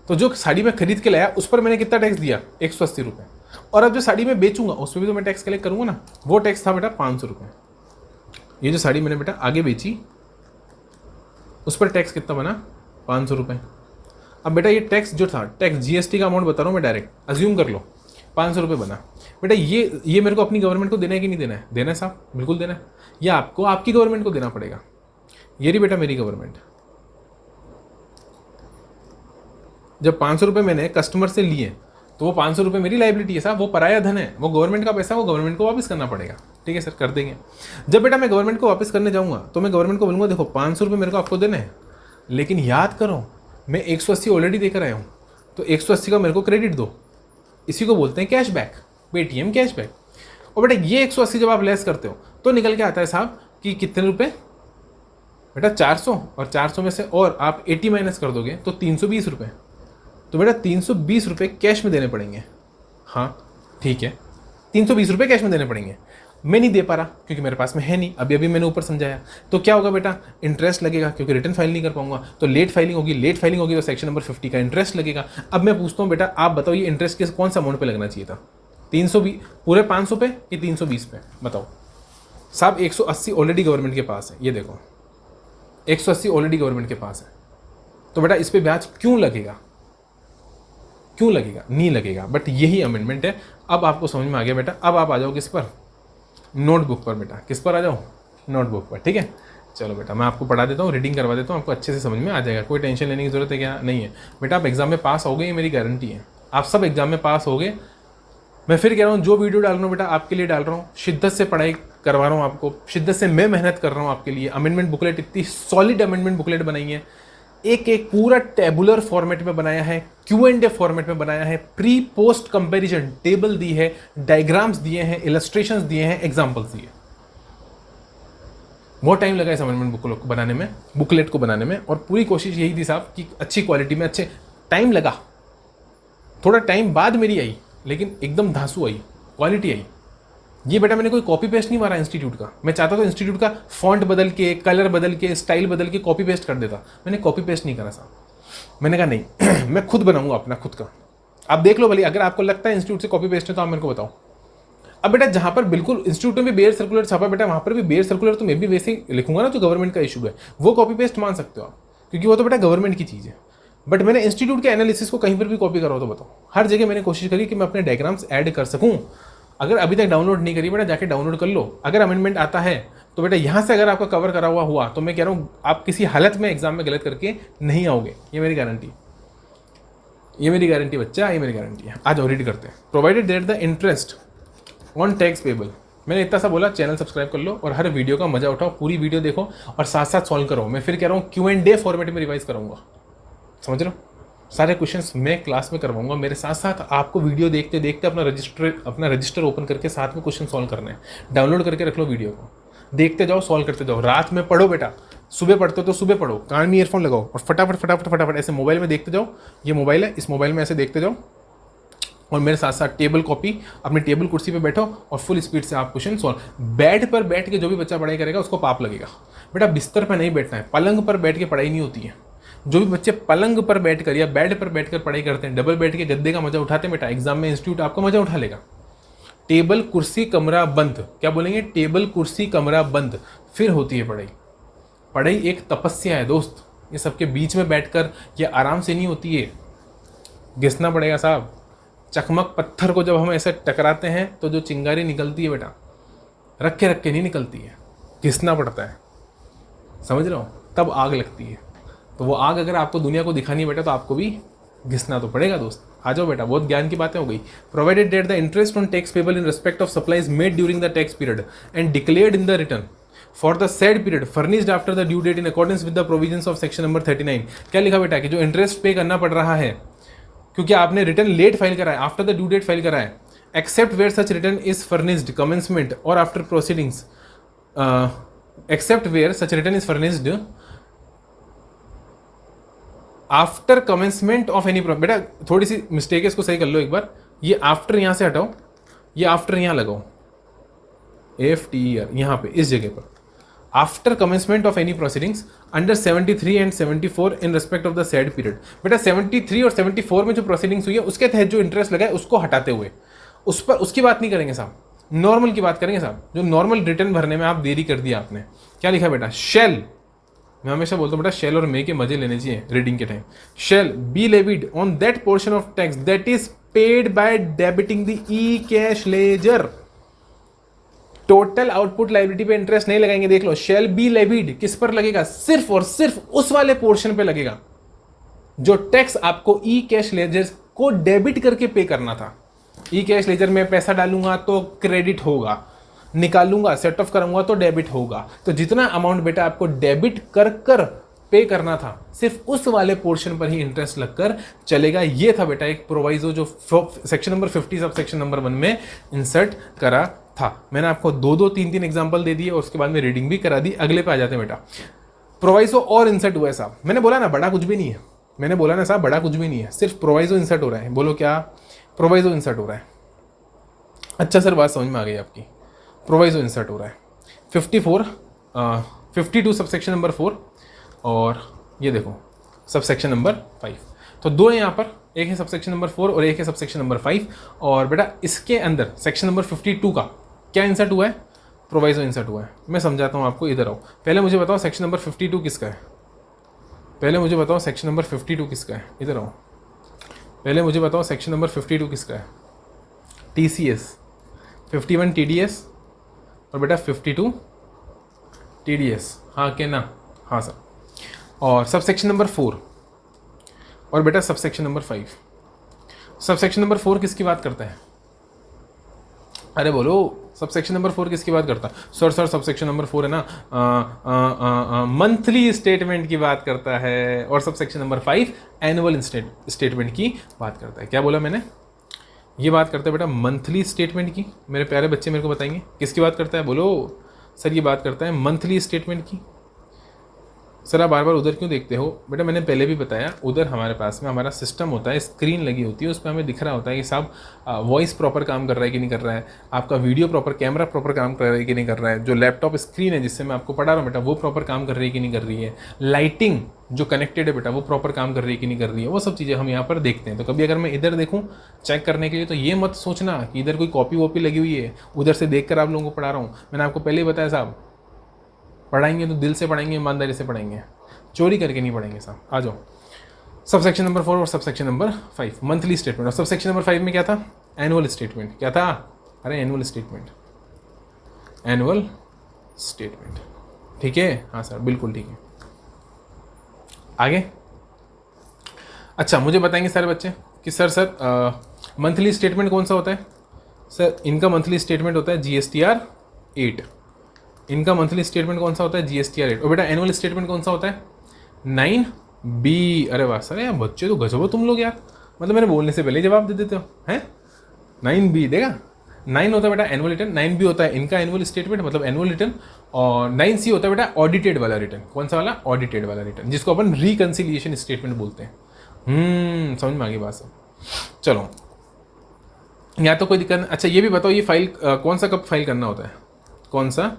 तो जो साड़ी मैं खरीद के लाया उस पर मैंने कितना टैक्स दिया? 180 रुपये। और अब जो साड़ी मैं बेचूंगा उसमें भी तो मैं टैक्स कलेक्ट करूँगा ना, वो टैक्स था बेटा 500 रुपये। ये जो साड़ी मैंने बेटा आगे बेची, उस पर टैक्स कितना बना? 500 रुपये। अब बेटा ये टैक्स जो था, टैक्स GST का अमाउंट बता रहा हूँ मैं, डायरेक्ट अज्यूम कर लो 500 रुपये बना बेटा। ये मेरे को अपनी गवर्नमेंट को देना है कि नहीं देना है? देना है साहब, बिल्कुल देना है। ये आपको आपकी गवर्नमेंट को देना पड़ेगा। ये रही बेटा मेरी गवर्नमेंट। जब 500 रुपये मैंने कस्टमर से लिए तो वो 500 रुपये मेरी लाइबिलिटी है साहब, वो पराया धन है, वो गवर्नमेंट का पैसा, वो गवर्नमेंट को वापस करना पड़ेगा। ठीक है सर, कर देंगे। जब बेटा मैं गवर्नमेंट को वापस करने जाऊँगा तो मैं गवर्नमेंट को बोलूँगा देखो 500 रुपये मेरे को आपको देने हैं, लेकिन याद करो मैं 180 ऑलरेडी देकर आया हूँ, तो 180 का मेरे को क्रेडिट दो। इसी को बोलते हैं कैशबैक, पेटीएम कैशबैक। और बेटा ये 180 जब आप लेस करते हो तो निकल के आता है साहब कि कितने रुपये बेटा? 400, और 400 में से और आप 80 माइनस कर दोगे तो 320 रुपये। तो बेटा 320 रुपये कैश में देने पड़ेंगे। हाँ ठीक है, 320 रुपये कैश में देने पड़ेंगे। मैं नहीं दे पा रहा क्योंकि मेरे पास में है नहीं, अभी मैंने ऊपर समझाया। तो क्या होगा बेटा? इंटरेस्ट लगेगा क्योंकि रिटर्न फाइल नहीं कर पाऊंगा, तो लेट फाइलिंग होगी। लेट फाइलिंग होगी तो सेक्शन नंबर 50 का इंटरेस्ट लगेगा। अब मैं पूछता हूँ बेटा, आप बताओ ये इंटरेस्ट किस कौन सा अमाउंट पे लगना चाहिए था? 320 पूरे 500 पे कि 320 पे? बताओ साहब। 180 ऑलरेडी गवर्नमेंट के पास है, ये देखो 180 ऑलरेडी गवर्नमेंट के पास है। तो बेटा इस पर ब्याज क्यों लगेगा? क्यों लगेगा? नहीं लगेगा। बट यही अमेंडमेंट है। अब आपको समझ में आ गया बेटा। अब आप आ जाओ किस पर? नोटबुक पर बेटा। किस पर आ जाओ? नोटबुक पर। ठीक है, चलो बेटा मैं आपको पढ़ा देता हूँ, रीडिंग करवा देता हूँ, आपको अच्छे से समझ में आ जाएगा। कोई टेंशन लेने की जरूरत है क्या? नहीं है बेटा। आप एग्जाम में पास हो गए, ये मेरी गारंटी है। आप सब एग्जाम में पास हो गए। मैं फिर कह रहा हूँ, जो वीडियो डाल रहा हूँ बेटा आपके लिए डाल रहा हूँ, शिद्दत से पढ़ाई करवा रहा हूँ आपको, शिद्दत से मैं मेहनत कर रहा हूँ आपके लिए। अमेंडमेंट बुकलेट इतनी सॉलिड अमेंडमेंट बुकलेट बनाई है, एक एक पूरा टेबुलर फॉर्मेट में बनाया है, Q&A फॉर्मेट में बनाया है, प्री पोस्ट कंपैरिजन टेबल दी है, डायग्राम्स दिए हैं, इलस्ट्रेशंस दिए हैं, एग्जांपल्स दिए। बहुत टाइम लगा इस अमेंडमेंट बुकलेट को बनाने में, और पूरी कोशिश यही थी साहब कि अच्छी क्वालिटी में, अच्छे टाइम लगा, थोड़ा टाइम बाद मेरी आई, लेकिन एकदम धांसू आई, क्वालिटी आई। ये बेटा मैंने कोई कॉपी पेस्ट नहीं मारा इंस्टीट्यूट का। मैं चाहता तो इंस्टीट्यूट का फॉन्ट बदल के, कलर बदल के, स्टाइल बदल के कॉपी पेस्ट कर देता। मैंने कॉपी पेस्ट नहीं करा साहब। मैंने कहा नहीं मैं खुद बनाऊंगा अपना खुद का। आप देख लो भले, अगर आपको लगता है इंस्टीट्यूट से कॉपी पेस्ट है तो आप मेरे को बताओ। अब बेटा जहाँ पर बिल्कुल इंस्टीट्यूट में भी बेयर सर्कुलर छापा बेटा, वहाँ पर भी बेयर सर्कुलर तो मैं भी वैसे ही लिखूंगा ना जो गवर्नमेंट का इशू है, वो कॉपी पेस्ट मान सकते हो आप, क्योंकि वो तो बेटा गवर्नमेंट की चीज़ है। बट मैंने इंस्टीट्यूट के एनालिसिस को कहीं पर भी कॉपी करा हो तो बताओ। हर जगह मैंने कोशिश करी कि मैं अपने डायग्राम्स ऐड कर सकूँ। अगर अभी तक डाउनलोड नहीं करी बेटा, जाके डाउनलोड कर लो। अगर अमेंडमेंट आता है तो बेटा यहाँ से अगर आपका कवर करा हुआ तो मैं कह रहा हूँ आप किसी हालत में एग्जाम में गलत करके नहीं आओगे। ये मेरी गारंटी, ये मेरी गारंटी बच्चा, ये मेरी गारंटी है। आज रीड करते हैं। Provided that the interest on tax payable. मैंने इतना सा बोला, चैनल सब्सक्राइब कर लो और हर वीडियो का मजा उठाओ, पूरी वीडियो देखो और साथ साथ सॉल्व करो। मैं फिर कह रहा हूँ Q&A फॉर्मेट में रिवाइज कराऊंगा, समझ रहे हो। सारे क्वेश्चंस मैं क्लास में करवाऊंगा, मेरे साथ साथ आपको वीडियो देखते देखते अपना रजिस्टर ओपन करके साथ में क्वेश्चन सॉल्व करना है। डाउनलोड करके रख लो वीडियो को, देखते जाओ, सॉल्व करते जाओ। रात में पढ़ो बेटा, सुबह पढ़ते हो तो सुबह पढ़ो, कान में ईयरफोन लगाओ और फटाफट फटाफट फटाफट ऐसे मोबाइल में देखते जाओ। ये मोबाइल है, इस मोबाइल में ऐसे देखते जाओ और मेरे साथ साथ टेबल कॉपी, अपनी टेबल कुर्सी पे बैठो और फुल स्पीड से आप क्वेश्चन सॉल्व। बेड पर बैठ के जो भी बच्चा पढ़ाई करेगा उसको पाप लगेगा। बेटा बिस्तर पर नहीं बैठना है, पलंग पर बैठ के पढ़ाई नहीं होती है। जो भी बच्चे पलंग पर बैठकर या बेड पर बैठकर पढ़ाई करते हैं, डबल बेड के गद्दे का मजा उठाते हैं बेटा, एग्जाम में इंस्टीट्यूट आपको मजा उठा लेगा। टेबल कुर्सी कमरा बंद, क्या बोलेंगे, टेबल कुर्सी कमरा बंद, फिर होती है पढ़ाई। पढ़ाई एक तपस्या है दोस्त, ये सबके बीच में बैठकर ये आराम से नहीं होती है, घिसना पड़ेगा साहब। चकमक पत्थर को जब हम ऐसे टकराते हैं तो जो चिंगारी निकलती है बेटा, रख के नहीं निकलती है, घिसना पड़ता है, समझ रहे हो, तब आग लगती है। तो वो आग अगर आपको दुनिया को दिखानी है बेटा तो आपको भी घिसना तो पड़ेगा दोस्त। आ जाओ बेटा, बहुत ज्ञान की बातें हो गई। Provided that the interest on tax payable in respect of supplies made during the tax period and declared in the return for the said period furnished after the due date in accordance with the provisions of section number 39। क्या लिखा बेटा कि जो इंटरेस्ट पे करना पड़ रहा है क्योंकि आपने रिटर्न लेट फाइल करा है, after the due date file करा है, except where such return is furnished commencement or after proceedings, except where such return is furnished after commencement of any. बेटा थोड़ी सी मिस्टेक है, इसको सही कर लो एक बार। ये आफ्टर यहां से हटाओ, ये आफ्टर यहां लगाओ, AFTER यहां पे इस जगह पर, after commencement of any proceedings under 73 and 74 in respect of the said period. बेटा 73 और 74 में जो प्रोसीडिंग्स हुई है उसके तहत जो इंटरेस्ट लगा है उसको हटाते हुए उस पर उसकी बात नहीं करेंगे साहब, नॉर्मल की बात करेंगे साहब। जो नॉर्मल रिटर्न भरने में आप देरी कर दिया आपने, क्या लिखा बेटा, शेल, मैं हमेशा बोलता हूँ बेटा शेल और मे के मजे लेने चाहिए रीडिंग के time. Shall be levied on that portion of tax that is paid by debiting the E cash laser. Total output liability पे इंटरेस्ट नहीं लगाएंगे, देख लो। शेल बी लेविड किस पर लगेगा, सिर्फ और सिर्फ उस वाले पोर्शन पे लगेगा जो टैक्स आपको ई कैश लेजर को डेबिट करके पे करना था। ई कैश लेजर में पैसा डालूंगा तो क्रेडिट होगा, निकालूंगा सेट ऑफ करूंगा तो डेबिट होगा। तो जितना अमाउंट बेटा आपको डेबिट कर पे करना था, सिर्फ उस वाले पोर्शन पर ही इंटरेस्ट लगकर चलेगा। ये था बेटा एक प्रोवाइजो जो सेक्शन नंबर 50 सब सेक्शन नंबर 1 में इंसर्ट करा था। मैंने आपको 2-3 एग्जांपल दे दिए और उसके बाद में रीडिंग भी करा दी। अगले पे आ जाते हैं बेटा। प्रोवाइजो और इंसर्ट हुआ है साहब, मैंने बोला ना बड़ा कुछ भी नहीं है, मैंने बोला ना साहब बड़ा कुछ भी नहीं है, सिर्फ प्रोवाइजो इंसर्ट हो रहा है। बोलो क्या, प्रोवाइजो इंसर्ट हो रहा है। अच्छा सर बात समझ में आ गई आपकी, प्रोवाइजो इंसर्ट हो रहा है। 52 सब सेक्शन नंबर 4 और ये देखो सब सेक्शन नंबर 5। तो दो है यहाँ पर, एक है सब सेक्शन नंबर 4 और एक है सब सेक्शन नंबर 5। और बेटा इसके अंदर सेक्शन नंबर 52 का क्या इंसर्ट हुआ है, प्रोवाइजो इंसर्ट हुआ है। मैं समझाता हूँ आपको, इधर आओ। पहले मुझे बताओ सेक्शन नंबर 52 किसका है, पहले मुझे बताओ सेक्शन नंबर 52 किसका है, इधर आओ। पहले मुझे बताओ सेक्शन नंबर 52 किसका है, TCS, 51 TDS और बेटा 52 TDS, हाँ के ना, हाँ सर। और सब सेक्शन नंबर 4 और बेटा सब सेक्शन नंबर 5। सब सेक्शन नंबर 4 किसकी बात करता है, अरे बोलो सब सेक्शन नंबर 4 किसकी बात करता है। सर सब सेक्शन नंबर 4 है ना मंथली स्टेटमेंट की बात करता है और सब सेक्शन नंबर 5 एनुअल स्टेटमेंट की बात करता है। क्या बोला मैंने, ये बात करता है बेटा मंथली स्टेटमेंट की। मेरे प्यारे बच्चे मेरे को बताएंगे किसकी बात करता है, बोलो सर ये बात करता है मंथली स्टेटमेंट की। सर आप बार बार उधर क्यों देखते हो? बेटा मैंने पहले भी बताया, उधर हमारे पास में हमारा सिस्टम होता है, स्क्रीन लगी होती है, उस पर हमें दिख रहा होता है कि साहब वॉइस प्रॉपर काम कर रहा है कि नहीं कर रहा है, आपका वीडियो प्रॉपर, कैमरा प्रॉपर काम कर रहा है कि नहीं कर रहा है, जो लैपटॉप स्क्रीन है जिससे मैं आपको पढ़ा रहा हूँ बेटा वो प्रॉपर काम कर रही है कि नहीं कर रही है, लाइटिंग जो कनेक्टेड है बेटा वो प्रॉपर काम कर रही है कि नहीं कर रही है, वो सब चीज़ें हम यहाँ पर देखते हैं। तो कभी अगर मैं इधर देखूँ चेक करने के लिए तो ये मत सोचना कि इधर कोई कॉपी वॉपी लगी हुई है, उधर से देख कर आप लोगों को पढ़ा रहा हूँ। मैंने आपको पहले ही बताया साहब, पढ़ाएंगे तो दिल से पढ़ाएंगे, ईमानदारी से पढ़ाएंगे, चोरी करके नहीं पढ़ेंगे साहब। आ जाओ सबसेक्शन नंबर 4 और सबसेक्शन नंबर 5 मंथली स्टेटमेंट। और सबसेक्शन नंबर 5 में क्या था? Annual statement. क्या था? अरे एनुअल स्टेटमेंट, एनुअल स्टेटमेंट। ठीक है, हाँ सर बिल्कुल ठीक है। आगे अच्छा मुझे बताएंगे सारे बच्चे कि सर मंथली स्टेटमेंट कौन सा होता है? सर इनका मंथली स्टेटमेंट होता है GSTR 8। इनका मंथली स्टेटमेंट कौन सा होता है? GSTR 8। और बेटा एनुअल स्टेटमेंट कौन सा होता है? 9B। अरे वाह सर, यार बच्चे तो गजब हो तुम लोग यार, मतलब मैंने बोलने से पहले ही जवाब दे देते हो हैं। 9B देगा, 9 होता है बेटा एनुअल रिटर्न, 9B होता है इनका एनुअल स्टेटमेंट मतलब एनुअल रिटर्न, और 9C होता है बेटा ऑडिटेड वाला रिटर्न। कौन सा वाला? ऑडिटेड वाला रिटर्न, जिसको अपन रिकन्सिलिएशन स्टेटमेंट बोलते हैं। समझ में आ गई बात सब। चलो यहाँ तो कोई दिक्कत नहीं। अच्छा ये भी बताओ, ये फाइल कौन सा कब फाइल करना होता है? कौन सा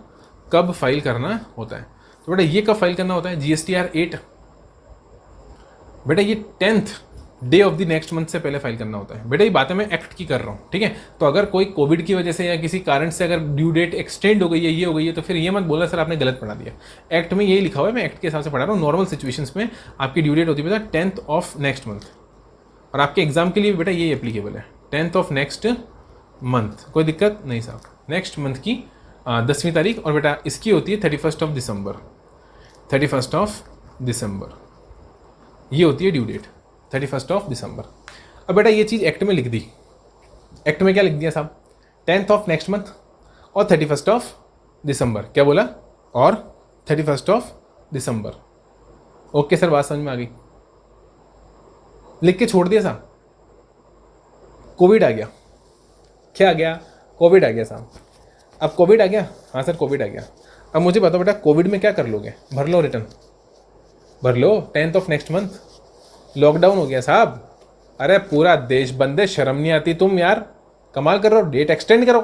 कब फाइल करना होता है? तो बेटा ये कब फाइल करना होता है? GSTR 8 बेटा ये 10th day of the next month से पहले फाइल करना होता है। बेटा ये बातें मैं एक्ट की कर रहा हूँ, ठीक है। तो अगर कोई कोविड की वजह से या किसी कारण से अगर ड्यू डेट एक्सटेंड हो गई है, ये हो गई है, तो फिर ये मत बोला सर आपने गलत पढ़ा दिया। एक्ट में यही लिखा हुआ है, मैं एक्ट के हिसाब से पढ़ा रहा हूँ। नॉर्मल सिचुएशंस में आपकी ड्यू डेट होती है बेटा 10th ऑफ नेक्स्ट मंथ, और आपके एग्जाम के लिए बेटा ये एप्लीकेबल है 10th ऑफ नेक्स्ट मंथ। कोई दिक्कत नहीं साहब, नेक्स्ट मंथ की 10वीं तारीख। और बेटा इसकी होती है 31st of December, 31st of December ये होती है due date, 31st of December. अब बेटा ये चीज़ एक्ट में लिख दी। एक्ट में क्या लिख दिया साहब? 10th ऑफ नेक्स्ट मंथ और 31st ऑफ दिसंबर। क्या बोला? और 31st of December. Okay sir, बात समझ में आ गई। लिख के छोड़ दिया साहब। कोविड आ गया। क्या आ गया? कोविड आ गया साहब। अब कोविड आ गया, हाँ सर कोविड आ गया। अब मुझे बताओ बेटा कोविड में क्या कर लोगे? भर लो रिटर्न, भर लो 10th of next month. Lockdown हो गया साहब, अरे पूरा देश बंद है, शर्म नहीं आती तुम यार, कमाल कर रहे हो। डेट एक्सटेंड करो,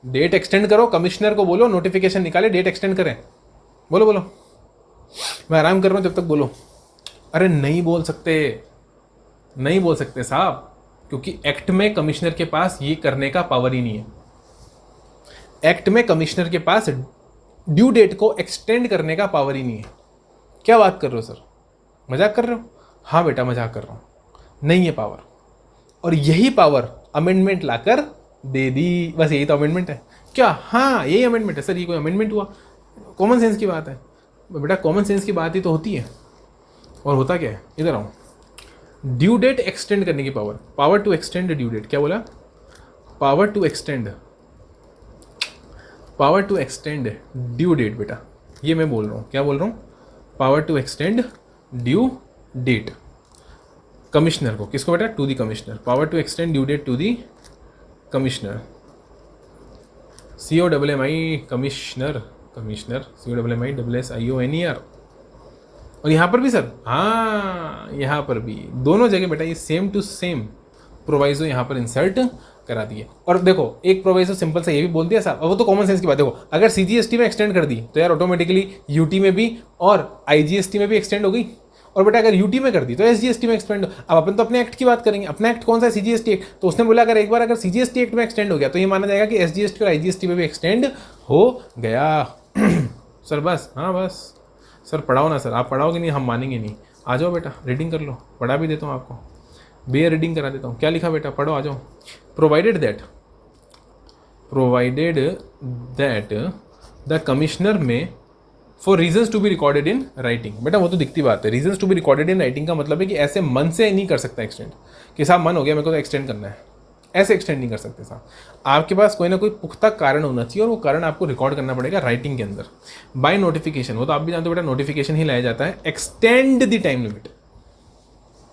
डेट एक्सटेंड करो, कमिश्नर को बोलो नोटिफिकेशन निकाले, डेट एक्सटेंड करें। बोलो बोलो, मैं आराम कर रहा हूँ जब तक, बोलो। अरे नहीं बोल सकते, नहीं बोल सकते साहब, क्योंकि एक्ट में कमिश्नर के पास ये करने का पावर ही नहीं है। एक्ट में कमिश्नर के पास ड्यू डेट को एक्सटेंड करने का पावर ही नहीं है। क्या बात कर रहे हो सर, मजाक कर रहे हो? हाँ बेटा मजाक कर रहा हूँ, नहीं है पावर। और यही पावर अमेंडमेंट लाकर दे दी, बस यही तो अमेंडमेंट है क्या? हाँ यही अमेंडमेंट है सर, ये कोई अमेंडमेंट हुआ? कॉमन सेंस की बात है बेटा, कॉमन सेंस की बात ही तो होती है। और होता क्या है, इधर आओ। ड्यू डेट एक्सटेंड करने की power, power to extend due date. क्या बोला? Power to extend, power to extend due date. बेटा ये मैं बोल रहा हूँ, क्या बोल रहा हूँ? Power to extend due date. Commissioner को, किसको बेटा? To the commissioner. Power to extend due date to the commissioner, COMMI commissioner, commissioner COMMI और यहाँ पर भी सर, हाँ यहाँ पर भी, दोनों जगह बेटा ये सेम टू सेम प्रोवाइजो यहाँ पर इंसर्ट करा दिए। और देखो एक प्रोवाइजो सिंपल से ये भी बोल दिया साहब, वो तो कॉमन सेंस की बात है। देखो अगर CGST में एक्सटेंड कर दी तो यार ऑटोमेटिकली UT में भी और IGST में भी एक्सटेंड हो गई। और बेटा अगर UT में कर दी तो SGST में एक्सटेंड। अब अपन तो अपने एक्ट की बात करेंगे, अपना एक्ट कौन सा है? CGST act. तो उसने बोला अगर एक बार अगर CGST एक्ट में एक्सटेंड हो गया तो ये माना जाएगा कि SGST और IGST में भी एक्सटेंड हो गया। सर बस, हाँ बस सर पढ़ाओ ना सर, आप पढ़ाओगे नहीं हम मानेंगे नहीं। आ जाओ बेटा रीडिंग कर लो, पढ़ा भी देता हूँ आपको, बे रीडिंग करा देता हूँ। क्या लिखा बेटा? पढ़ो, आ जाओ। Provided that the commissioner may for reasons to be recorded in writing. बेटा वो तो दिखती बात है, reasons to be recorded in writing का मतलब है कि ऐसे मन से नहीं कर सकता एक्सटेंड कि साहब मन हो गया मेरे को तो एक्सटेंड करना है, ऐसे एक्सटेंड नहीं कर सकते साहब। आपके पास कोई ना कोई पुख्ता कारण होना चाहिए और वो कारण आपको रिकॉर्ड करना पड़ेगा राइटिंग के अंदर बाय नोटिफिकेशन। वो तो आप भी जानते हो बेटा, नोटिफिकेशन ही लाया जाता है। Extend the time limit,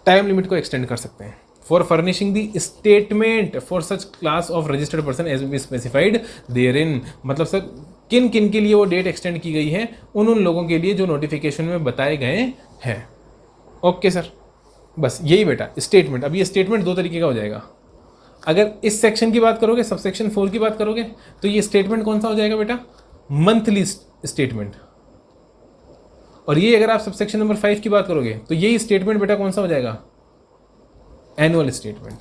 time limit को एक्सटेंड कर सकते हैं। For furnishing the statement for such class of registered person as be specified therein. मतलब सर किन किन के लिए वो डेट एक्सटेंड की गई है, उन उन लोगों के लिए जो नोटिफिकेशन में बताए गए हैं। ओके सर, बस यही बेटा स्टेटमेंट। अब ये स्टेटमेंट दो तरीके का हो जाएगा। अगर इस सेक्शन की बात करोगे, सब सेक्शन 4 की बात करोगे, तो ये स्टेटमेंट कौन सा हो जाएगा बेटा, मंथली स्टेटमेंट। और ये अगर आप सब सेक्शन नंबर 5 की बात करोगे तो यही स्टेटमेंट बेटा कौन सा हो जाएगा, एनुअल स्टेटमेंट।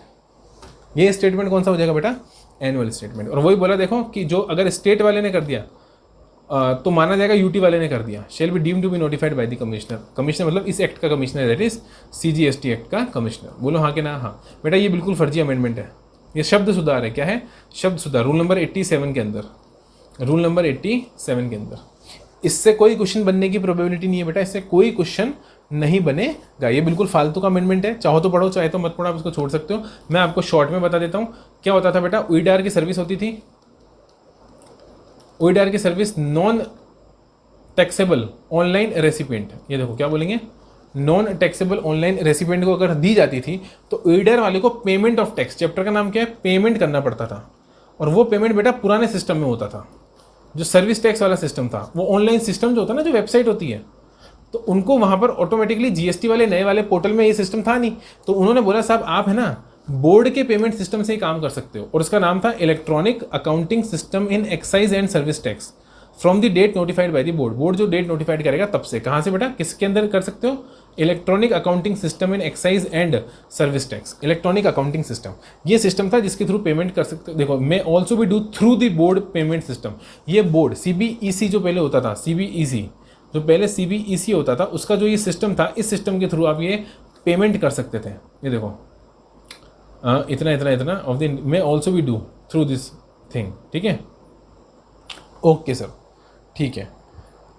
ये स्टेटमेंट कौन सा हो जाएगा बेटा, एनुअल स्टेटमेंट। और वही बोला देखो कि जो अगर स्टेट वाले ने कर दिया तो माना जाएगा यूटी वाले ने कर दिया, shall be deemed to be notified by the commissioner. Commissioner मतलब इस एक्ट का commissioner, that is CGST act का कमिश्नर। बोलो हाँ कि ना। हाँ बेटा, ये बिल्कुल फर्जी अमेंडमेंट है, ये शब्द सुधार है। क्या है, शब्द सुधार, रूल नंबर 87 के अंदर, रूल नंबर 87 के अंदर। इससे कोई क्वेश्चन बनने की प्रोबेबिलिटी नहीं है बेटा, इससे कोई क्वेश्चन नहीं बनेगा। ये बिल्कुल फालतू का अमेंडमेंट है, चाहो तो पढ़ो चाहे तो मत पढ़ो, आप इसको छोड़ सकते हो। मैं आपको शॉर्ट में बता देता हूँ क्या होता था बेटा। ओईडार की सर्विस होती थी, ओईडार की service non taxable online recipient, ये देखो क्या बोलेंगे, नॉन टैक्सेबल ऑनलाइन रेसिपिएंट को अगर दी जाती थी तो ओईडार वाले को पेमेंट ऑफ टैक्स, चैप्टर का नाम क्या है, पेमेंट करना पड़ता था। और वो पेमेंट बेटा पुराने सिस्टम में होता था, जो सर्विस टैक्स वाला सिस्टम था, वो ऑनलाइन सिस्टम जो होता है ना, जो वेबसाइट होती है, तो उनको वहाँ पर ऑटोमेटिकली जीएसटी वाले नए वाले पोर्टल में ये सिस्टम था नहीं, तो उन्होंने बोला साहब आप है ना बोर्ड के पेमेंट सिस्टम से ही काम कर सकते हो, और उसका नाम था electronic accounting system in excise and service tax from the date notified by the board. Board जो डेट नोटिफाइड करेगा तब से, कहाँ से बेटा, किसके अंदर कर सकते हो, electronic accounting system in excise and service tax. Electronic accounting system ये सिस्टम था जिसके थ्रू पेमेंट कर सकते हो। देखो, may also be do through the board payment system. ये बोर्ड सीबीईसी जो पहले होता था, सीबीईसी जो पहले सीबीईसी होता था, उसका जो ये सिस्टम था, इस सिस्टम के थ्रू आप ये पेमेंट कर सकते थे। ये देखो इतना इतना इतना of the may also be do through this thing. ठीक है, ओके सर, ठीक है।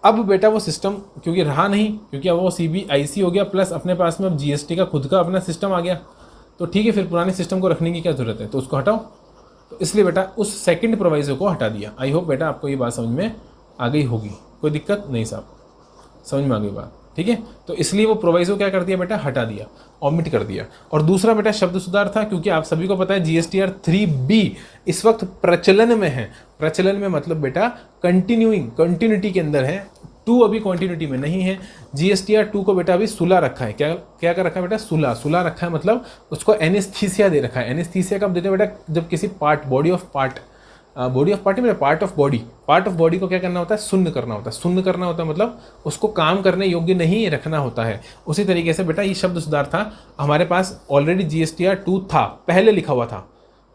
अब बेटा वो सिस्टम क्योंकि रहा नहीं, क्योंकि अब वो सीबीआईसी हो गया, प्लस अपने पास में अब जीएसटी का खुद का अपना सिस्टम आ गया, तो ठीक है, फिर पुराने सिस्टम को रखने की क्या जरूरत है, तो उसको हटाओ। तो इसलिए बेटा उस सेकंड प्रोवाइजो को हटा दिया। आई होप बेटा आपको ये बात समझ में आ गई होगी, कोई दिक्कत नहीं साहब, समझ में आ गई बात। ठीक है, तो इसलिए वो प्रोवाइजो क्या कर दिया बेटा, हटा दिया, ऑमिट कर दिया। और दूसरा बेटा शब्द सुधार था, क्योंकि आप सभी को पता है जीएसटीआर 3B इस वक्त प्रचलन में है। प्रचलन में मतलब बेटा कंटिन्यूइंग, कंटिन्यूटी के अंदर है, 2 अभी कंटिन्यूटी में नहीं है। जीएसटीआर 2 को बेटा अभी सुला रखा है। क्या क्या कर रखा है बेटा, सुला, सुला रखा है, मतलब उसको एनेस्थीसिया दे रखा है। एनेस्थीसिया कब देते हैं बेटा, जब किसी part, body of part, body of part में part of body, part of body को क्या करना होता है, सुन्न करना होता है। सुन्न करना होता है मतलब उसको काम करने योग्य नहीं रखना होता है। उसी तरीके से बेटा ये शब्द सुधार था, हमारे पास ऑलरेडी जीएसटीआर 2 था, पहले लिखा हुआ था।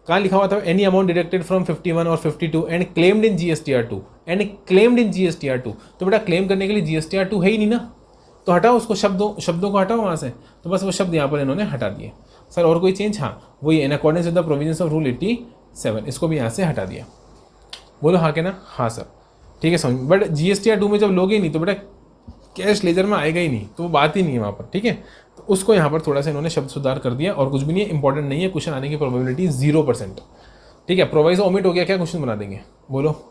कहाँ लिखा हुआ था, एनी अमाउंट डिडक्टेड फ्रॉम 51 और 52 and claimed in GSTR 2, and claimed in GSTR 2। तो बेटा क्लेम करने के लिए जीएसटीआर 2 है ही नहीं ना, तो हटाओ उसको, शब्दों को हटाओ वहाँ से। तो बस वो शब्द यहाँ पर इन्होंने हटा दिए। सर और कोई चेंज, हाँ वही इन accordance with the provisions of rule 87, इसको भी यहाँ से हटा दिया। बोलो हाँ के ना, हाँ सर, ठीक है समझ। बट जीएसटीआर 2 में जब लोगे ही नहीं तो बेटा कैश लेजर में आएगा ही नहीं, तो वो बात ही नहीं है वहाँ पर। ठीक है, तो उसको यहाँ पर थोड़ा सा इन्होंने शब्द सुधार कर दिया, और कुछ भी नहीं है, इंपॉर्टेंट नहीं है, क्वेश्चन आने की प्रोबेबिलिटी 0%। ठीक है, प्रोवाइजो ओमिट हो गया, क्या क्वेश्चन बना देंगे, बोलो।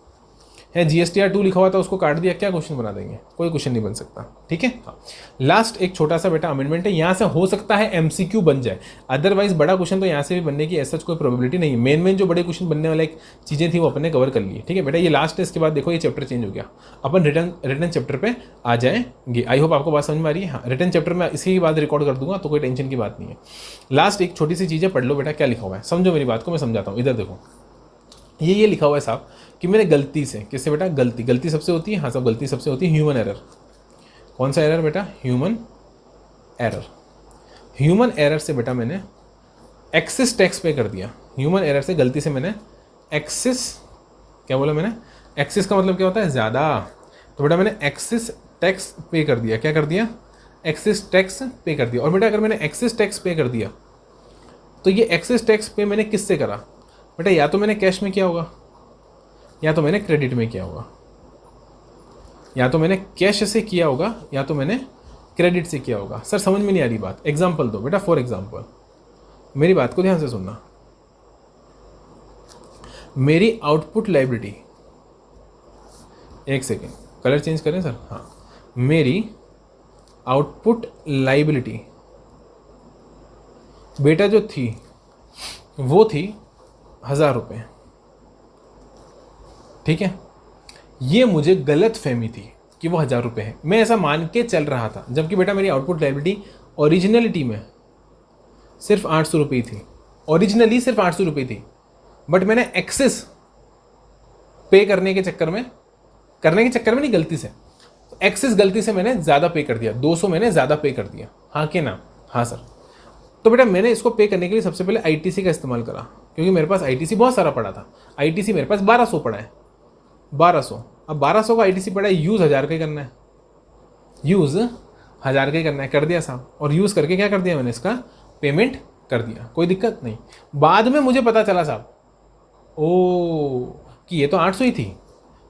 है जीएसटीआर 2 लिखा हुआ था, उसको काट दिया, क्या क्वेश्चन बना देंगे, कोई क्वेश्चन नहीं बन सकता। ठीक है, हाँ। लास्ट एक छोटा सा बेटा अमेंडमेंट है, यहाँ से हो सकता है एमसीक्यू बन जाए, अदरवाइज बड़ा क्वेश्चन तो यहाँ से भी बनने की ऐसा कोई प्रोबेबिलिटी नहीं है। मेन जो बड़े क्वेश्चन बनने वाले चीज़ें थी वो अपने कवर कर लिए। ठीक है बेटा, ये लास्ट है, इसके बाद देखो ये चैप्टर चेंज हो गया, अपन रिटर्न चैप्टर पर आ जाएंगे। आई होप आपको बात समझ में आ रही है। हाँ, रिटर्न चैप्टर में इसी बाद रिकॉर्ड कर दूंगा, तो कोई टेंशन की बात नहीं है। लास्ट एक छोटी सी चीज़ है, पढ़ लो बेटा क्या लिखा हुआ है, समझो मेरी बात को, मैं समझाता हूँ। इधर देखो, ये लिखा हुआ है साहब कि मैंने गलती से, किससे बेटा, गलती सबसे होती है, हाँ सब गलती सबसे होती है, ह्यूमन एरर। कौन सा एरर बेटा, ह्यूमन एरर। ह्यूमन एरर से बेटा मैंने एक्सेस टैक्स पे कर दिया। ह्यूमन एरर से गलती से मैंने एक्सेस, क्या बोला मैंने, एक्सेस का मतलब क्या होता है, ज़्यादा, तो बेटा मैंने एक्सेस टैक्स पे कर दिया। क्या कर दिया, एक्सेस टैक्स पे कर दिया। और बेटा अगर मैंने एक्सेस टैक्स पे कर दिया तो ये एक्सेस टैक्स पे मैंने किससे करा बेटा, या तो मैंने कैश में किया होगा, या तो मैंने क्रेडिट में किया होगा, या तो मैंने कैश से किया होगा, या तो मैंने क्रेडिट से किया होगा। सर समझ में नहीं आ रही बात, एग्जाम्पल दो बेटा। फॉर एग्जाम्पल मेरी बात को ध्यान से सुनना, मेरी आउटपुट लाइबिलिटी, एक सेकेंड कलर चेंज करें सर, हाँ, मेरी आउटपुट लाइबिलिटी बेटा जो थी वो थी 1000 रुपये। ठीक है, ये मुझे गलत फहमी थी कि वो 1000 रुपये है, मैं ऐसा मान के चल रहा था, जबकि बेटा मेरी आउटपुट लायबिलिटी ओरिजिनलिटी में सिर्फ 800 रुपये थी, ओरिजिनली सिर्फ 800 रुपये थी, बट मैंने एक्सेस पे करने के चक्कर में नहीं, गलती से एक्सेस गलती से मैंने ज़्यादा पे कर दिया, 200 मैंने ज़्यादा पे कर दिया, हाँ कि ना? हाँ सर। तो बेटा मैंने इसको पे करने के लिए सबसे पहले आईटीसी का इस्तेमाल करा, क्योंकि मेरे पास आईटीसी बहुत सारा पड़ा था। आईटीसी मेरे पास 1200 पड़ा है, 1200। अब 1200 का आईटीसी पड़ा है, यूज़ 1000 का ही करना है, यूज़ 1000 का ही करना है, कर दिया साहब। और यूज़ करके क्या कर दिया मैंने, इसका पेमेंट कर दिया, कोई दिक्कत नहीं। बाद में मुझे पता चला साहब, ओ कि ये तो 800 ही थी,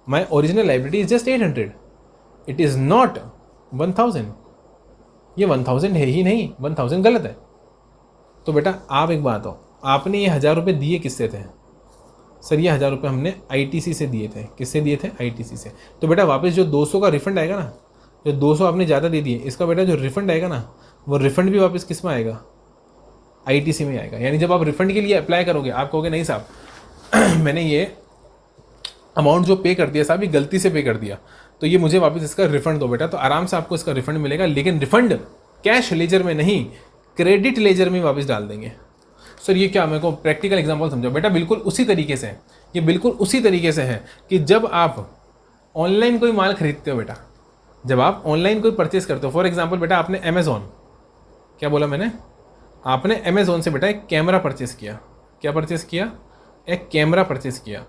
my original library is just 800, it is not 1000, ये 1000 है ही नहीं, 1000 गलत है। तो बेटा आप एक बात हो, आपने ये 1000 रुपये दिए किससे थे? सर ये 1000 रुपये हमने आईटीसी से दिए थे। किससे दिए थे? आईटीसी से। तो बेटा वापस जो 200 का रिफंड आएगा ना, जो 200 आपने ज़्यादा दे दिए, इसका बेटा जो रिफंड आएगा ना, वो रिफंड भी वापस किस में आएगा? आईटीसी में आएगा। यानी जब आप रिफंड के लिए अप्लाई करोगे, आप कहोगे नहीं साहब मैंने ये अमाउंट जो पे कर दिया साहब, ये गलती से पे कर दिया, तो ये मुझे वापस इसका रिफंड दो बेटा। तो आराम से आपको इसका रिफंड मिलेगा, लेकिन रिफंड कैश लेजर में नहीं, क्रेडिट लेजर में वापस डाल देंगे। सर ये क्या, मेरे को प्रैक्टिकल एग्जांपल समझाओ। बेटा बिल्कुल उसी तरीके से है, ये बिल्कुल उसी तरीके से है कि जब आप ऑनलाइन कोई माल खरीदते हो बेटा, जब आप ऑनलाइन कोई परचेस करते हो, फॉर एग्जांपल बेटा आपने अमेज़ॉन, क्या बोला मैंने, आपने अमेज़ॉन से बेटा एक कैमरा परचेस किया। क्या परचेस किया? एक कैमरा परचेस किया।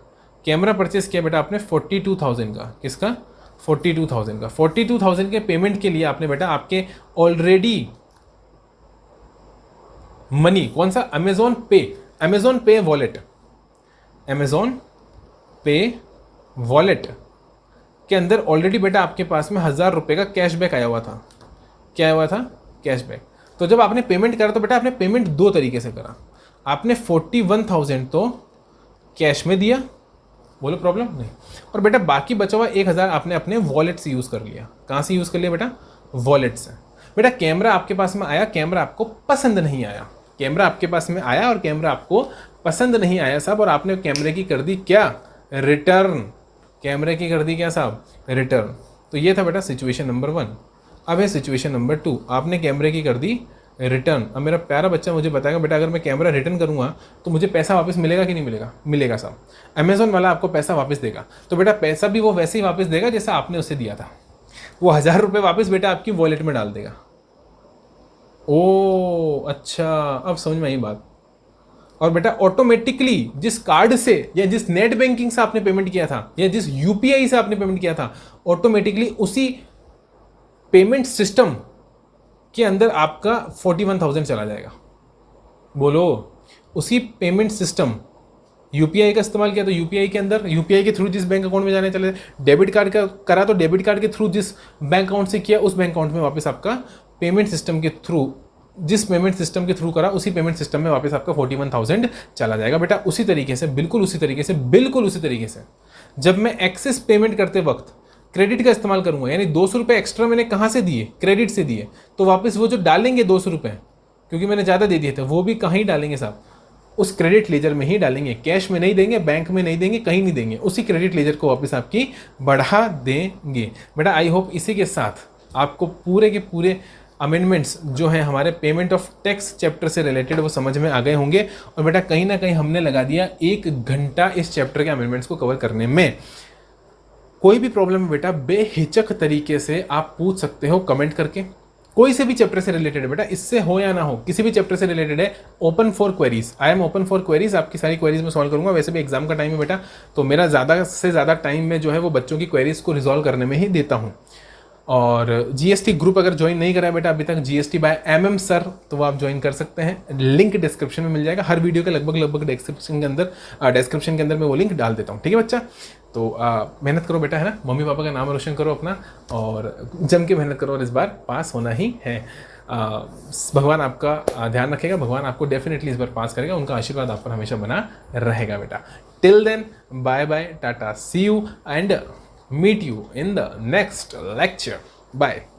कैमरा परचेस किया बेटा आपने 42,000 का। किसका? 42,000 का। 42,000 के पेमेंट के लिए आपने बेटा आपके ऑलरेडी मनी, कौन सा? अमेज़ॉन पे वॉलेट, अमेज़ॉन पे वॉलेट के अंदर ऑलरेडी बेटा आपके पास में 1000 रुपये का कैशबैक आया हुआ था। क्या आया हुआ था? कैशबैक। तो जब आपने पेमेंट करा तो बेटा आपने पेमेंट दो तरीके से करा। आपने 41,000 तो कैश में दिया, बोलो प्रॉब्लम नहीं, और बेटा बाकी बचा हुआ 1000 आपने अपने वॉलेट से यूज़ कर लिया। कहाँ से यूज़ कर लिया बेटा? वॉलेट से। बेटा कैमरा आपके पास में आया, कैमरा आपको पसंद नहीं आया, कैमरा आपके पास में आया और कैमरा आपको पसंद नहीं आया साहब, और आपने कैमरे की कर दी क्या? रिटर्न। कैमरे की कर दी क्या साहब? रिटर्न। तो ये था बेटा सिचुएशन नंबर 1। अब है सिचुएशन नंबर 2, आपने कैमरे की कर दी रिटर्न। अब मेरा प्यारा बच्चा मुझे बताएगा बेटा अगर मैं कैमरा रिटर्न करूँगा तो मुझे पैसा वापस मिलेगा कि नहीं मिलेगा? मिलेगा साहब। अमेज़ॉन वाला आपको पैसा वापस देगा, तो बेटा पैसा भी वो वैसे ही वापस देगा जैसा आपने उसे दिया था। वो 1000 रुपये वापस बेटा आपकी वॉलेट में डाल देगा। ओ अच्छा, अब समझ में आई बात। और बेटा ऑटोमेटिकली जिस कार्ड से या जिस नेट बैंकिंग से आपने पेमेंट किया था या जिस यूपीआई से आपने पेमेंट किया था, ऑटोमेटिकली उसी पेमेंट सिस्टम के अंदर आपका 41,000 चला जाएगा। बोलो, उसी पेमेंट सिस्टम, यूपीआई का इस्तेमाल किया तो यूपीआई के अंदर, यूपीआई के थ्रू जिस बैंक अकाउंट में जाने चले, डेबिट कार्ड का करा तो डेबिट कार्ड के थ्रू जिस बैंक अकाउंट से किया उस बैंक अकाउंट में वापस आपका पेमेंट सिस्टम के थ्रू, जिस पेमेंट सिस्टम के थ्रू करा उसी पेमेंट सिस्टम में वापस आपका 41,000 चला जाएगा। बेटा उसी तरीके से, बिल्कुल उसी तरीके से जब मैं एक्सेस पेमेंट करते वक्त क्रेडिट का इस्तेमाल करूंगा, यानी 200 रुपये एक्स्ट्रा मैंने कहाँ से दिए? क्रेडिट से दिए, तो वापस वो जो डालेंगे 200 रुपये, क्योंकि मैंने ज़्यादा दे दिए थे, वो भी कहीं डालेंगे साहब? उस क्रेडिट लेजर में ही डालेंगे। कैश में नहीं देंगे, बैंक में नहीं देंगे, कहीं नहीं देंगे, उसी क्रेडिट लेजर को वापस आपकी बढ़ा देंगे। बेटा आई होप इसी के साथ आपको पूरे के पूरे अमेंडमेंट्स जो हैं हमारे पेमेंट ऑफ टैक्स चैप्टर से रिलेटेड वो समझ में आ गए होंगे। और बेटा कहीं ना कहीं हमने लगा दिया 1 घंटा इस चैप्टर के अमेंडमेंट्स को कवर करने में। कोई भी प्रॉब्लम है बेटा बेहिचक तरीके से आप पूछ सकते हो कमेंट करके, कोई से भी चैप्टर से रिलेटेड है बेटा, इससे हो या ना हो, किसी भी चैप्टर से रिलेटेड है, open for queries. I am open for queries, आपकी सारी क्वेरीज में सॉल्व करूंगा। वैसे भी एग्जाम का टाइम है बेटा, तो मेरा ज़्यादा से ज़्यादा टाइम में जो है वो बच्चों की क्वेरीज को रिजॉल्व करने में ही देता हूँ। और जीएसटी ग्रुप अगर ज्वाइन नहीं करा है बेटा अभी तक, जीएसटी बाय MM सर, तो वो आप ज्वाइन कर सकते हैं। लिंक डिस्क्रिप्शन में मिल जाएगा, हर वीडियो के लगभग डिस्क्रिप्शन के अंदर मैं वो लिंक डाल देता हूँ। ठीक है बच्चा, तो मेहनत करो बेटा, है ना, मम्मी पापा का नाम रोशन करो अपना, और जम के मेहनत करो, और इस बार पास होना ही है। भगवान आपका ध्यान रखेगा, भगवान आपको डेफिनेटली इस बार पास करेगा, उनका आशीर्वाद आप पर हमेशा बना रहेगा बेटा। Till then bye bye, tata, see you and meet you in the next lecture. Bye.